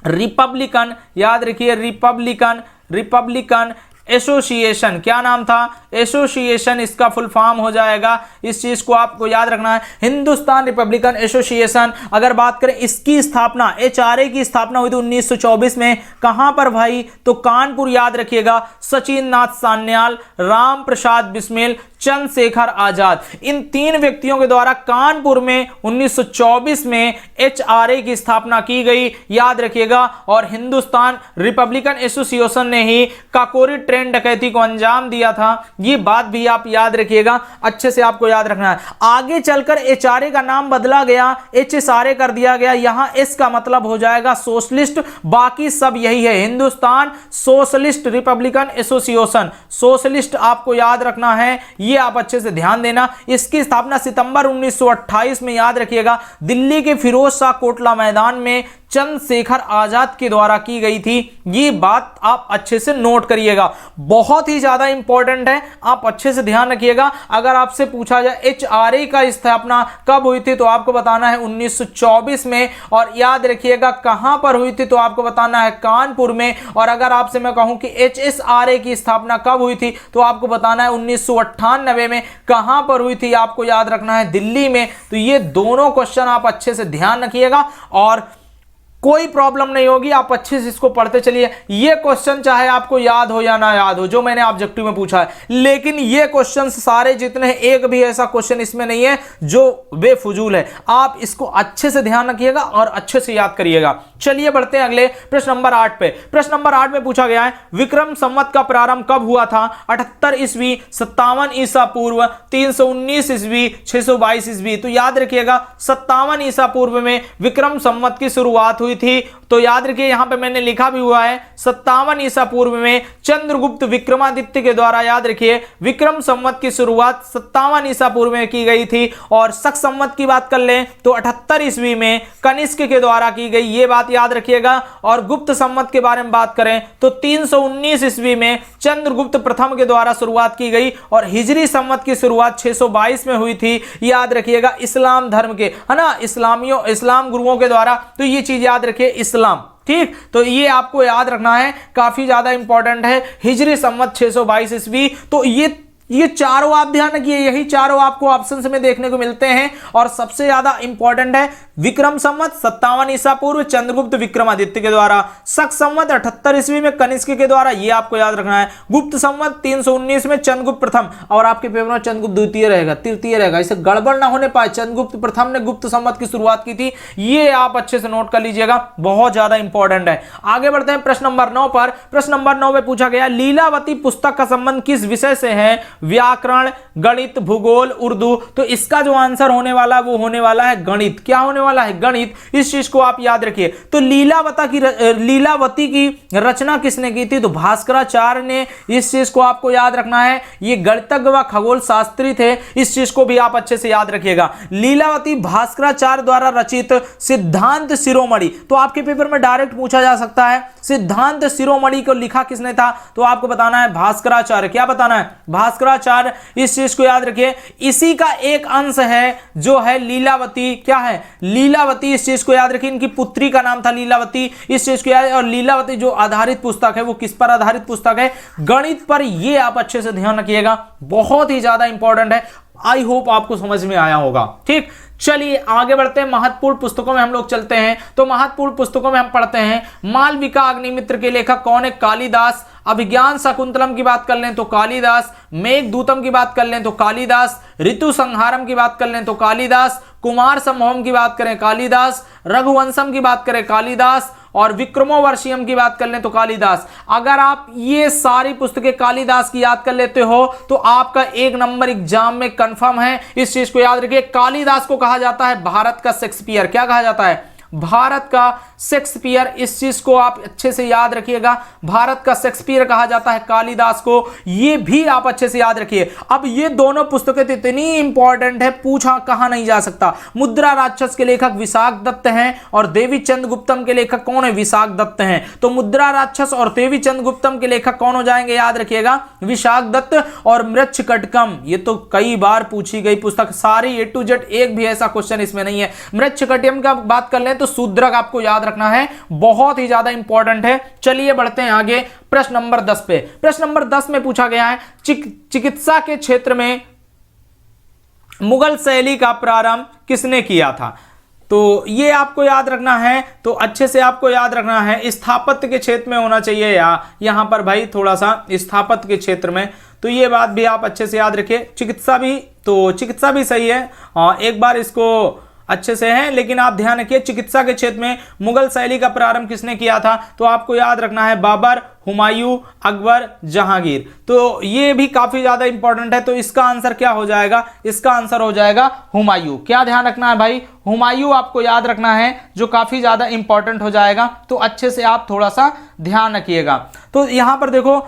रिपब्लिकन, याद रखिए रिपब्लिकन एसोसिएशन। क्या नाम था? एसोसिएशन इसका फुल फॉर्म हो जाएगा। इस चीज को आपको याद रखना है, हिंदुस्तान रिपब्लिकन एसोसिएशन। अगर बात करें इसकी स्थापना, HRA की स्थापना हुई थी 1924 में। कहां पर भाई? तो कानपुर। याद रखिएगा। सचिन नाथ सान्याल, राम प्रसाद बिस्मिल, चंद्रशेखर आजाद, इन तीन व्यक्तियों के द्वारा कानपुर में 1924 में HRA की स्थापना की गई। याद रखिएगा। और हिंदुस्तान रिपब्लिकन एसोसिएशन ने ही काकोरी ट्रेन डकैती को अंजाम दिया था। ये बात भी आप याद रखिएगा, अच्छे से आपको याद रखना है। आगे चलकर HRA का नाम बदला गया, HSRA कर दिया गया। यहां S का मतलब हो जाएगा सोशलिस्ट, बाकी सब यही है। Hindustan socialist Republican association, socialist आपको याद रखना है, ये आप अच्छे से ध्यान देना। इसकी स्थापना सितंबर 1928 में, याद रखिएगा, दिल्ली के फिरोज शाह कोटला मैदान में चंद्रशेखर आजाद के द्वारा की गई थी। ये बात आप अच्छे से नोट करिएगा, बहुत ही ज्यादा इंपॉर्टेंट है, आप अच्छे से ध्यान रखिएगा। अगर आपसे पूछा जाए HRA का स्थापना कब हुई थी तो आपको बताना है 1924 में, और याद रखिएगा कहां पर हुई थी तो आपको बताना है कानपुर में। और अगर आपसे मैं कहूं कि HSRA की स्थापना कब हुई थी तो आपको बताना है 1998 में। कहां पर हुई थी आपको याद रखना है दिल्ली में। तो ये दोनों क्वेश्चन आप अच्छे से ध्यान रखिएगा और कोई प्रॉब्लम नहीं होगी, आप अच्छे से इसको पढ़ते चलिए। ये क्वेश्चन चाहे आपको याद हो या ना याद हो, जो मैंने ऑब्जेक्टिव में पूछा है, लेकिन ये क्वेश्चन सारे जितने हैं, एक भी ऐसा क्वेश्चन इसमें नहीं है जो बेफुजूल है। आप इसको अच्छे से ध्यान रखिएगा और अच्छे से याद करिएगा। चलिए बढ़ते हैं अगले प्रश्न नंबर 8 पे। प्रश्न नंबर 8 में पूछा गया है विक्रम संवत का प्रारंभ कब हुआ था? 78 ईस्वी, 57 ईसा पूर्व, 319 ईस्वी, 622 ईस्वी। तो याद रखिएगा 57 ईसा पूर्व में विक्रम संवत की शुरुआत हुई थी। तो याद रखिए यहां पे मैंने लिखा भी हुआ है 57 ईसा पूर्व में चंद्रगुप्त विक्रमादित्य के द्वारा, याद रखिए, विक्रम संवत की शुरुआत 57 ईसा पूर्व में की गई थी। और शक संवत की बात कर लें तो 78 ईस्वी में कनिष्क के द्वारा की गई, ये बात याद रखिएगा। और गुप्त संवत के बारे में बात करें तो 319 ईस्वी में चंद्रगुप्त प्रथम के द्वारा शुरुआत की गई। और हिजरी संवत की शुरुआत 622 में हुई थी, याद रखिएगा, इस्लाम धर्म के, है ना, इस्लाम गुरुओं के द्वारा। तो ये चीज याद रखिए, इस्लाम, ठीक। तो ये आपको याद रखना है, काफी ज्यादा इंपॉर्टेंट है, हिजरी संवत 622 ईस्वी। तो ये चारों आप ध्यान रखिए, यही चारों आपको ऑप्शंस में देखने को मिलते हैं। और सबसे ज्यादा इंपॉर्टेंट है विक्रम संवत 57 ईसा पूर्व चंद्रगुप्त विक्रमादित्य के द्वारा, शक संवत 78 ईस्वी में कनिष्क के द्वारा, ये आपको याद रखना है, गुप्त संवत 319 में चंद्रगुप्त प्रथम। और आपके पेपर में चंद्रगुप्त द्वितीय रहेगा, तृतीय रहेगा, इसे गड़बड़ ना होने पाए, चंद्रगुप्त प्रथम ने गुप्त संवत की शुरुआत की थी। ये आप अच्छे से नोट कर लीजिएगा, बहुत ज्यादा इंपॉर्टेंट है। आगे बढ़ते हैं प्रश्न नंबर 9 पर। प्रश्न नंबर 9 में पूछा गया लीलावती पुस्तक का संबंध किस विषय से है? व्याकरण, गणित, भूगोल, उर्दू। तो इसका जो आंसर होने वाला वो होने वाला है गणित। क्या होने वाला है? गणित। इस चीज को आप याद रखिए। तो लीलावती की रचना किसने की थी? तो भास्कराचार्य ने। इस चीज को आपको याद रखना है, ये गणितज्ञ व खगोल शास्त्री थे। इस चीज को भी आप अच्छे से याद रखिएगा। लीलावती भास्कराचार्य द्वारा रचित सिद्धांत शिरोमणि। तो आपके पेपर में डायरेक्ट पूछा जा सकता है सिद्धांत शिरोमणि को लिखा किसने था? तो आपको बताना है भास्कराचार्य। क्या बताना है? भास्कराचार्य। इस चीज को याद रखिए। इसी का एक अंश है जो है लीलावती। क्या है? लीलावती। इस चीज को याद रखिए, इनकी पुत्री का नाम था लीलावती। इस चीज को याद। और लीलावती जो आधारित पुस्तक है वो किस पर आधारित पुस्तक है? गणित पर। ये आप अच्छे से ध्यान रखिएगा, बहुत ही ज्यादा इंपॉर्टेंट है। आई होप आपको समझ में आया होगा। ठीक, चलिए आगे बढ़ते हैं। महत्वपूर्ण पुस्तकों में हम लोग चलते हैं। तो महत्वपूर्ण पुस्तकों में हम पढ़ते हैं मालविका अग्निमित्र के लेखक कौन है? कालिदास। अभिज्ञान शाकुंतलम की बात कर लें तो कालिदास। मेघदूतम की बात कर लें तो कालिदास। ऋतु संहारम की बात कर लें तो कालिदास। कुमार संभवम की बात करें कालिदास। रघुवंशम की बात करें कालिदास। और विक्रमोर्वशीयम की बात कर लें तो कालिदास। अगर आप ये सारी पुस्तकें कालिदास की याद कर लेते हो तो आपका 1 नंबर एग्जाम में कंफर्म है। इस चीज को याद रखिए। कालिदास को कहा जाता है भारत का शेक्सपियर। क्या कहा जाता है? भारत का शेक्सपियर। इस चीज को आप अच्छे से याद रखिएगा, भारत का शेक्सपियर कहा जाता है कालिदास को। ये भी आप अच्छे से याद रखिए। अब ये दोनों पुस्तकें इतनी इंपॉर्टेंट है, पूछा कहा नहीं जा सकता। मुद्रा राक्षस के लेखक विशाख दत्त हैं और देवी चंद गुप्तम के लेखक कौन है? विशाख दत्त हैं। तो मुद्रा राक्षस और देवी चंद गुप्तम के लेखक कौन हो जाएंगे? याद रखिएगा, विशाख दत्त। और मृच्छकटिकम, ये तो कई बार पूछी गई पुस्तक, सारी A to Z, एक भी ऐसा क्वेश्चन इसमें नहीं है। मृच्छकटिकम का बात कर लें तो शूद्रक आपको याद रखना है, बहुत ही ज्यादा इंपॉर्टेंट है। चलिए बढ़ते हैं आगे प्रश्न नंबर 10 पे। प्रश्न नंबर 10 में पूछा गया है चिकित्सा के क्षेत्र में मुगल शैली का प्रारंभ किसने किया था? तो ये आपको याद रखना है, तो अच्छे से आपको याद रखना है। स्थापत्य के क्षेत्र में होना चाहिए या यहां पर भाई थोड़ा सा स्थापत्य के क्षेत्र में, तो ये बात भी आप अच्छे से याद रखिए। चिकित्सा भी, तो चिकित्सा भी सही है, एक बार इसको अच्छे से है, लेकिन आप ध्यान रखिए चिकित्सा के क्षेत्र में मुगल शैली का प्रारंभ किसने किया था? तो आपको याद रखना है बाबर, हुमायूं, अकबर, जहांगीर। तो ये भी काफी ज्यादा इंपॉर्टेंट है। तो इसका आंसर क्या हो जाएगा? इसका आंसर हो जाएगा हुमायूं। क्या ध्यान रखना है भाई? हुमायूं आपको याद रखना है, जो काफी ज्यादा इंपॉर्टेंट हो जाएगा। तो अच्छे से आप थोड़ा सा ध्यान रखिएगा। तो यहां पर देखो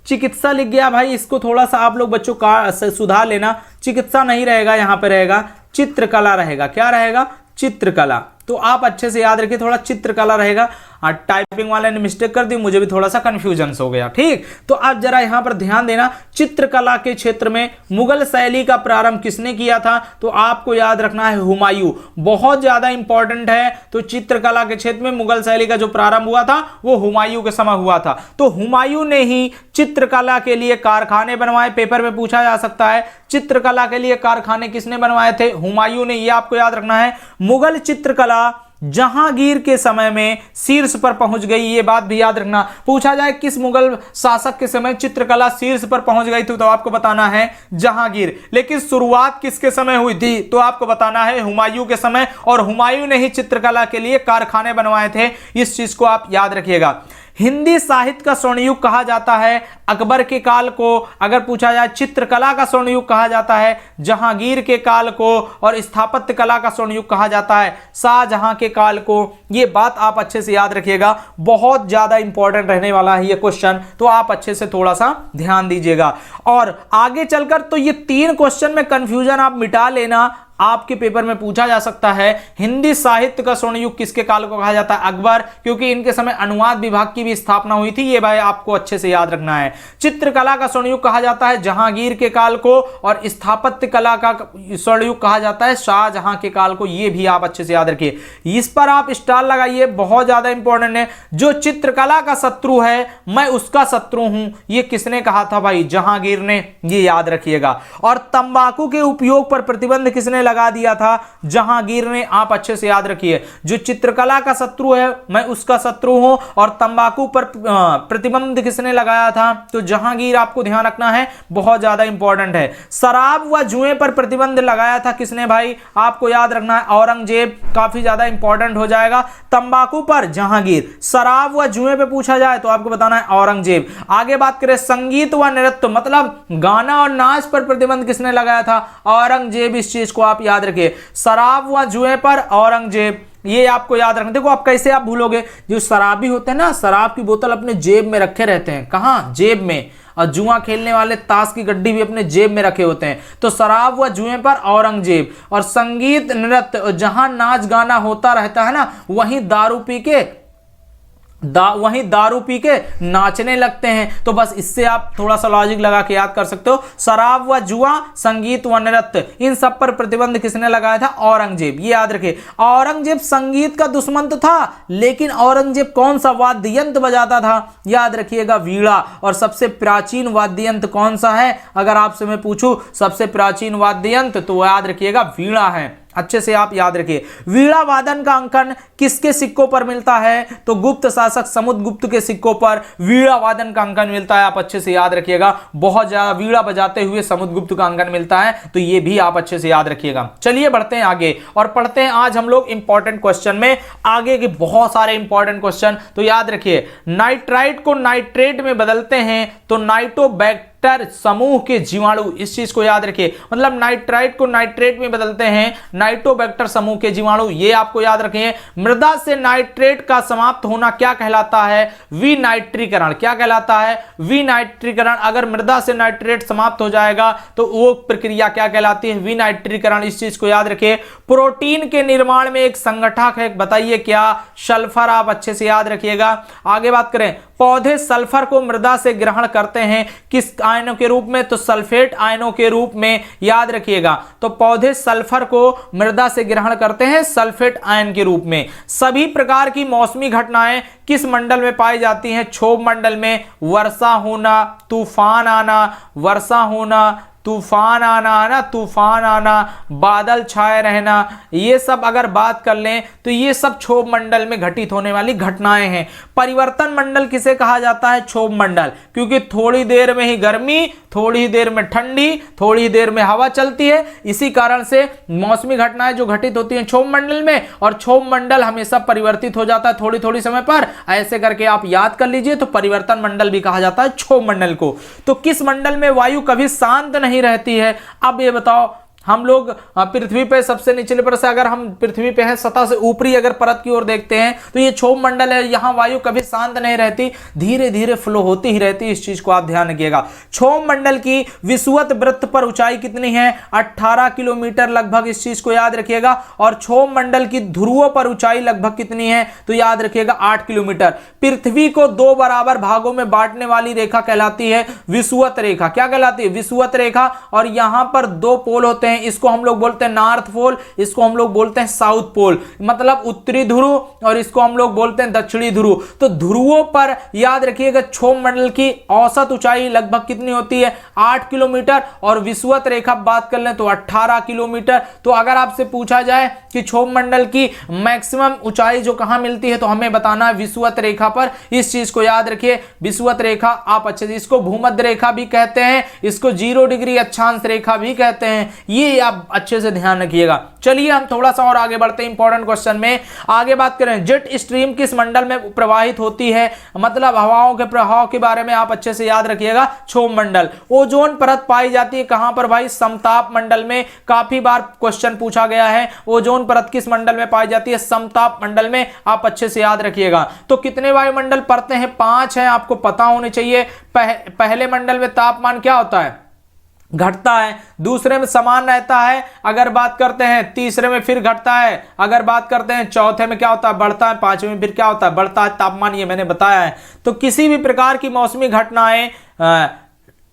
चिकित्सा लिख गया भाई, इसको थोड़ा सा आप लोग बच्चों का सुधार लेना। चिकित्सा नहीं रहेगा, यहां पे रहेगा चित्रकला रहेगा। क्या रहेगा? चित्रकला। तो आप अच्छे से याद रखिए, थोड़ा चित्रकला रहेगा। टाइपिंग वाले ने मिस्टेक कर दी, मुझे भी थोड़ा सा कंफ्यूजन हो गया। ठीक, तो आप जरा यहां पर ध्यान देना, चित्रकला के क्षेत्र में मुगल शैली का प्रारंभ किसने किया था? तो आपको याद रखना है हुमायूं, बहुत ज्यादा इंपॉर्टेंट है। तो चित्रकला के क्षेत्र में मुगल शैली का जो प्रारंभ हुआ था वो हुमायूं के समय हुआ था। तो हुमायूं ने ही चित्रकला के लिए कारखाने बनवाए। पेपर में पूछा जा सकता है चित्रकला के लिए कारखाने किसने बनवाए थे? हुमायूं ने, ये आपको याद रखना है। मुगल चित्रकला जहांगीर के समय में शीर्ष पर पहुंच गई, ये बात भी याद रखना। पूछा जाए किस मुगल शासक के समय चित्रकला शीर्ष पर पहुंच गई थी, तो आपको बताना है जहांगीर। लेकिन शुरुआत किसके समय हुई थी? तो आपको बताना है हुमायूं के समय, और हुमायूं ने ही चित्रकला के लिए कारखाने बनवाए थे। इस चीज को आप याद रखिएगा। हिंदी साहित्य का स्वर्ण युग कहा जाता है अकबर के काल को। अगर पूछा जाए चित्रकला का स्वर्ण युग कहा जाता है जहांगीर के काल को, और स्थापत्य कला का स्वर्ण युग कहा जाता है शाहजहां के काल को। ये बात आप अच्छे से याद रखिएगा, बहुत ज्यादा इंपॉर्टेंट रहने वाला है ये क्वेश्चन, तो आप अच्छे से थोड़ा सा ध्यान दीजिएगा। और आगे चलकर तो ये 3 क्वेश्चन में कंफ्यूजन आप मिटा लेना, आपके पेपर में पूछा जा सकता है हिंदी साहित्य का स्वर्ण युग किसके काल को कहा जाता है? अकबर, क्योंकि इनके समय अनुवाद विभाग की भी स्थापना हुई थी, ये भाई आपको अच्छे से याद रखना है। चित्रकला का स्वर्ण युग कहा जाता है जहांगीर के काल को, और स्थापत्य कला का स्वर्ण युग कहा जाता है शाहजहां के काल को, ये भी आप अच्छे से याद रखिए। इस पर आप स्टार लगाइए, बहुत ज्यादा इंपॉर्टेंट है। जो चित्रकला का शत्रु है मैं उसका शत्रु हूं, ये किसने कहा था भाई? जहांगीर ने, ये याद रखिएगा। और तंबाकू के उपयोग पर प्रतिबंध किसने लगा दिया था? जहांगीर ने, आप अच्छे से याद रखिए। जो चित्रकला का शत्रु है मैं उसका शत्रु हूं, और तंबाकू पर प्रतिबंध किसने लगाया था? तो जहांगीर, आपको ध्यान रखना है, बहुत ज्यादा इंपॉर्टेंट है। शराब व जुए पर प्रतिबंध लगाया था किसने भाई? आपको याद रखना है औरंगजेब, काफी ज्यादा इंपॉर्टेंट हो जाएगा। तंबाकू पर जहांगीर, शराब व जुए पे पूछा जाए तो आपको बताना है औरंगजेब। आगे बात करें संगीत व नृत्य, मतलब गाना और नाच पर प्रतिबंध किसने लगाया था? औरंगजेब। इस चीज को आप याद रखिए, शराब व जुए पर औरंगजेब, ये आपको याद रखना। देखो आप कैसे आप भूलोगे, जो शराबी होते हैं ना, शराब की बोतल अपने जेब में रखे रहते हैं। कहां? जेब में। और जुआ खेलने वाले ताश की गड्डी भी अपने जेब में रखे होते हैं। तो शराब व जुए पर औरंगजेब, और संगीत नृत्य, जहां नाच गाना होता रहता है ना, वहीं दारू पी के नाचने लगते हैं। तो बस इससे आप थोड़ा सा लॉजिक लगा के याद कर सकते हो। शराब व जुआ, संगीत व नृत्य, इन सब पर प्रतिबंध किसने लगाया था? औरंगजेब, ये याद रखिए। औरंगजेब संगीत का दुश्मन तो था, लेकिन औरंगजेब कौन सा वाद्य यंत्र बजाता था? याद रखिएगा वीणा। और सबसे प्राचीन वाद्य यंत्र कौन सा है? अगर आपसे मैं पूछूं सबसे प्राचीन वाद्य यंत्र, तो याद रखिएगा वीणा है। अच्छे से आप याद रखिए। वीणा वादन का अंकन किसके सिक्कों पर मिलता है? तो गुप्त शासक समुद्रगुप्त के सिक्कों पर वीणा वादन का अंकन मिलता है। आप अच्छे से याद रखिएगा, बहुत ज्यादा वीणा बजाते हुए समुद्रगुप्त का अंकन मिलता है, तो ये भी आप अच्छे से याद रखिएगा। चलिए बढ़ते हैं आगे और पढ़ते हैं आज हम लोग इंपॉर्टेंट क्वेश्चन में, आगे के बहुत सारे इंपॉर्टेंट क्वेश्चन। तो याद रखिए, नाइट्राइट को नाइट्रेट में बदलते हैं तो नाइट्रोबैक्टर समूह के जीवाणु, इस चीज को याद रखिए। मतलब नाइट्राइट को नाइट्रेट में बदलते हैं नाइट्रोबैक्टर समूह के जीवाणु, ये आपको याद रखिए। मृदा से नाइट्रेट का समाप्त होना क्या कहलाता है? विनाइट्रीकरण। क्या कहलाता है? विनाइट्रीकरण। अगर मृदा से नाइट्रेट समाप्त हो जाएगा तो वो प्रक्रिया क्या कहलाती है? विनाइट्रीकरण। इस चीज को याद रखिए। प्रोटीन के निर्माण में एक संगठक है, बताइए क्या? सल्फर। आप अच्छे से याद रखिएगा। आगे बात करें, पौधे सल्फर को मृदा से ग्रहण करते हैं किस आयनों के रूप में? तो सल्फेट आयनों के रूप में, याद रखिएगा। तो पौधे सल्फर को मृदा से ग्रहण करते हैं सल्फेट आयन के रूप में। सभी प्रकार की मौसमी घटनाएं किस मंडल में पाई जाती हैं? क्षोभ मंडल में। वर्षा होना, तूफान आना, वर्षा होना, तूफान आना, है ना, तूफान आना, बादल छाए रहना, ये सब अगर बात कर लें तो ये सब क्षोभ मंडल में घटित होने वाली घटनाएं हैं। परिवर्तन मंडल किसे कहा जाता है? क्षोभ मंडल, क्योंकि थोड़ी देर में ही गर्मी, थोड़ी देर में ठंडी, थोड़ी देर में हवा चलती है, इसी कारण से मौसमी घटनाएं जो घटित होती हैं क्षोभ मंडल में, और क्षोभ मंडल हमेशा परिवर्तित हो जाता है थोड़ी थोड़ी समय पर। ऐसे करके आप याद कर लीजिए, तो परिवर्तन मंडल भी कहा जाता है क्षोभ मंडल को। तो किस मंडल में वायु कभी शांत नहीं रहती है? अब ये बताओ हम लोग पृथ्वी पे सबसे निचले परत से, अगर हम पृथ्वी पे हैं सतह से ऊपरी अगर परत की ओर देखते हैं तो ये क्षोभ मंडल है। यहाँ वायु कभी शांत नहीं रहती, धीरे धीरे फ्लो होती ही रहती है। इस चीज को आप ध्यान रखिएगा। क्षोभ मंडल की विषुवत वृत्त पर ऊंचाई कितनी है? 18 किलोमीटर लगभग। इस चीज को याद रखिएगा। और क्षोभ मंडल की ध्रुवों पर ऊंचाई लगभग कितनी है? तो याद रखिएगा 8 किलोमीटर। पृथ्वी को 2 बराबर भागों में बांटने वाली रेखा कहलाती है विषुवत रेखा। क्या कहलाती है? विषुवत रेखा। और यहां पर 2 पोल होते हैं, इसको हम लोग बोलते हैं नॉर्थ पोल, इसको हम लोग बोलते हैं साउथ पोल, मतलब उत्तरी ध्रुव, और इसको हम लोग बोलते हैं दक्षिणी ध्रुव। तो ध्रुवों पर याद रखिएगा क्षोभ मंडल की औसत ऊंचाई लगभग कितनी होती है? 8 किलोमीटर। और विषुवत रेखा बात कर लें तो 18 किलोमीटर। तो अगर आपसे पूछा जाए कि क्षोभ मंडल की मैक्सिमम ऊंचाई जो कहां मिलती है तो हमें बताना है विषुवत रेखा पर। इस चीज को याद रखिए। विषुवत रेखा आप अच्छे से, इसको भूमध्य रेखा भी कहते हैं, इसको 0 डिग्री अक्षांश रेखा भी कहते हैं। ये आप अच्छे से ध्यान रखिएगा। चलिए हम थोड़ा सा और आगे बढ़ते हैं इंपॉर्टेंट क्वेश्चन में। आगे बात करें, जेट स्ट्रीम किस मंडल में प्रवाहित होती है? मतलब हवाओं के प्रवाह के बारे में आप अच्छे से याद रखिएगा। क्षोभ मंडल। ओजोन परत पाई जाती है कहां पर भाई? समताप मंडल में। काफी बार क्वेश्चन पूछा गया है। ओजोन परत किस मंडल में पाई जाती है? समताप मंडल में। आप अच्छे से याद रखिएगा। तो कितने वायुमंडल परतें हैं? 5 हैं, आपको पता होने चाहिए। पहले मंडल में तापमान क्या होता है? घटता है। दूसरे में समान रहता है अगर बात करते हैं। तीसरे में फिर घटता है अगर बात करते हैं। चौथे में क्या होता है? बढ़ता है। पांचवें में फिर क्या होता है? बढ़ता है तापमान। ये मैंने बताया है। तो किसी भी प्रकार की मौसमी घटनाएं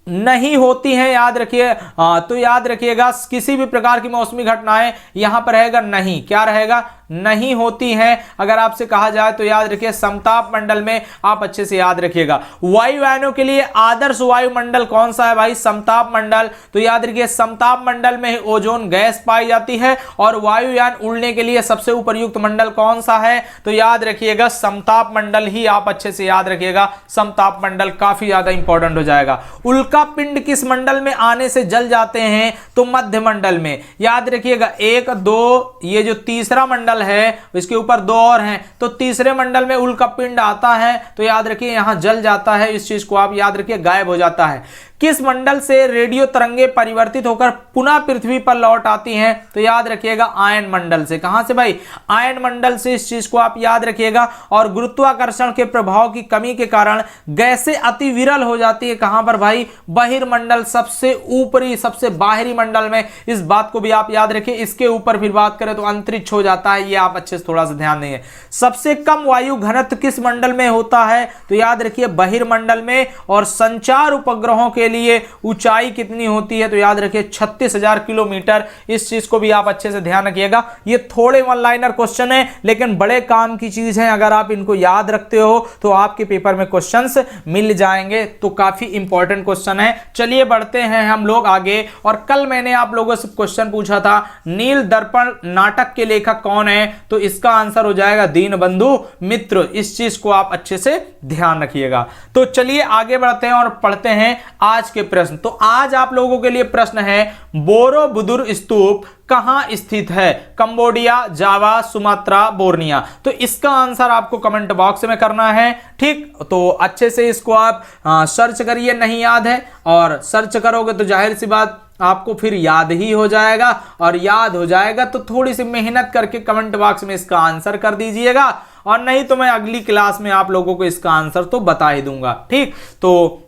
नहीं होती हैं, याद रखिए। तो याद रखिएगा किसी भी प्रकार की मौसमी घटनाएं यहां पर रहेगा नहीं। क्या रहेगा? नहीं होती हैं। अगर आपसे कहा जाए तो याद रखिए समताप मंडल में। आप अच्छे से याद रखिएगा। वायुयानों के लिए आदर्श वायुमंडल कौन सा है भाई? समताप मंडल। तो याद रखिए समताप मंडल में ही ओजोन गैस पाई जाती है। और वायुयान उड़ने के लिए सबसे उपयुक्त मंडल कौन सा है? तो याद रखिएगा समताप मंडल ही। आप अच्छे से याद रखिएगा। समताप मंडल काफी ज्यादा इंपॉर्टेंट हो जाएगा। उल्का पिंड किस मंडल में आने से जल जाते हैं? तो मध्य मंडल में। याद रखिएगा 1 2, ये जो तीसरा मंडल है इसके ऊपर 2 और हैं, तो तीसरे मंडल में उल्का पिंड आता है तो याद रखिए यहां जल जाता है। इस चीज को आप याद रखिए, गायब हो जाता है। किस मंडल से रेडियो तरंगे परिवर्तित होकर पुनः पृथ्वी पर लौट आती हैं? तो याद रखिएगा आयन मंडल से। कहां से भाई? आयन मंडल से। इस चीज को आप याद रखिएगा। और गुरुत्वाकर्षण के प्रभाव की कमी के कारण गैसें अति विरल हो जाती है कहां पर भाई? बहिर्मंडल, सबसे ऊपरी, सबसे बाहरी मंडल में। इस बात को भी आप याद रखिए। इसके ऊपर फिर बात करें तो अंतरिक्ष हो जाता है। ये आप अच्छे से थोड़ा सा ध्यान देंगे। सबसे कम वायु घनत्व किस मंडल में होता है? तो याद रखिए बहिर्मंडल में। और संचार उपग्रहों के लिए ऊंचाई कितनी होती है? तो याद रखिए 36,000 किलोमीटर। इस चीज को भी आप अच्छे से ध्यान रखिएगा। ये थोड़े वन लाइनर क्वेश्चन है लेकिन बड़े काम की चीज है। अगर आप इनको याद रखते हो तो आपके पेपर में क्वेश्चंस मिल जाएंगे। तो काफी इंपॉर्टेंट क्वेश्चन है। चलिए बढ़ते हैं हम लोग आगे। और कल मैंने आप लोगों से क्वेश्चन पूछा था नील दर्पण नाटक के लेखक कौन है? तो इसका आंसर हो जाएगा दीनबंधु मित्र। इस चीज को आप अच्छे से ध्यान रखिएगा। तो चलिए आगे बढ़ते हैं और पढ़ते हैं आज के प्रश्न। तो आज आप लोगों के लिए प्रश्न है बोरोबुदुर स्तूप कहां स्थित है? कंबोडिया, जावा, सुमात्रा, बोर्निया। तो इसका आंसर आपको कमेंट बॉक्स में करना है। ठीक, तो अच्छे से इसको आप सर्च करिए। नहीं याद है और सर्च करोगे तो जाहिर सी बात आपको फिर याद ही हो जाएगा। और याद हो जाएगा तो थोड़ी सी मेहनत करके कमेंट बॉक्स में इसका आंसर कर दीजिएगा। और नहीं तो मैं अगली क्लास में आप लोगों को इसका आंसर तो बता ही दूंगा। ठीक, तो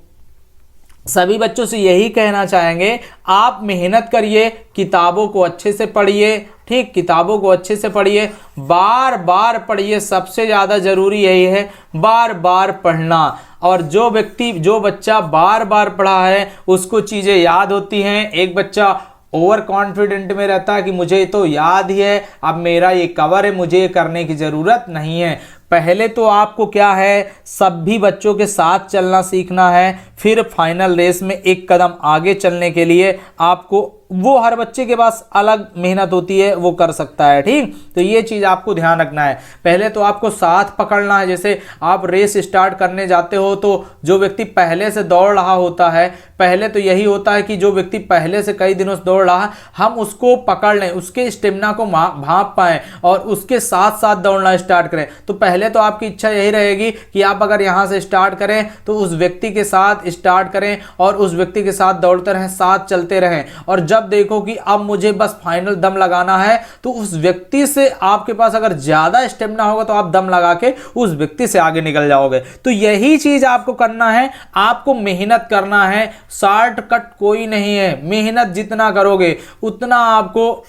सभी बच्चों से यही कहना चाहेंगे, आप मेहनत करिए, किताबों को अच्छे से पढ़िए। ठीक, किताबों को अच्छे से पढ़िए, बार बार पढ़िए। सबसे ज़्यादा जरूरी यही है बार बार पढ़ना। और जो बच्चा बार बार पढ़ा है उसको चीज़ें याद होती हैं। एक बच्चा ओवर कॉन्फिडेंट में रहता है कि मुझे तो याद ही है, अब मेरा ये कवर है, मुझे करने की ज़रूरत नहीं है। पहले तो आपको क्या है, सभी बच्चों के साथ चलना सीखना है। फिर फाइनल रेस में एक कदम आगे चलने के लिए आपको, वो हर बच्चे के पास अलग मेहनत होती है, वो कर सकता है। ठीक, तो ये चीज़ आपको ध्यान रखना है। पहले तो आपको साथ पकड़ना है। जैसे आप रेस स्टार्ट करने जाते हो तो जो व्यक्ति पहले से दौड़ रहा होता है, पहले तो यही होता है कि जो व्यक्ति पहले से कई दिनों से दौड़ रहा है, हम उसको पकड़ लें, उसके स्टेमिना को भांप पाएँ और उसके साथ साथ दौड़ना स्टार्ट करें। तो पहले तो आपकी इच्छा यही रहेगी कि आप अगर यहाँ से स्टार्ट करें तो उस व्यक्ति के साथ स्टार्ट करें और उस व्यक्ति के साथ दौड़ते रहें, साथ चलते रहें, और जब देखो कि अब मुझे बस फाइनल दम लगाना है तो उस व्यक्ति से आपके पास अगर ज्यादा स्टेमिना होगा तो आप दम लगा के उस व्यक्ति से आगे निकल जाओगे। तो यही चीज आपको करना है, आपको मेहनत करना है, शॉर्टकट कोई नहीं है। मेहनत जितना करोगे उतना आपको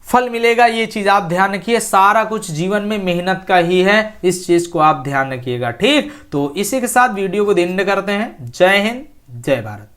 फल मिलेगा, ये चीज आप ध्यान रखिए। सारा कुछ जीवन में मेहनत का ही है, इस चीज को आप ध्यान रखिएगा। ठीक, तो इसी के साथ वीडियो को एंड करते हैं। जय हिंद, जय भारत।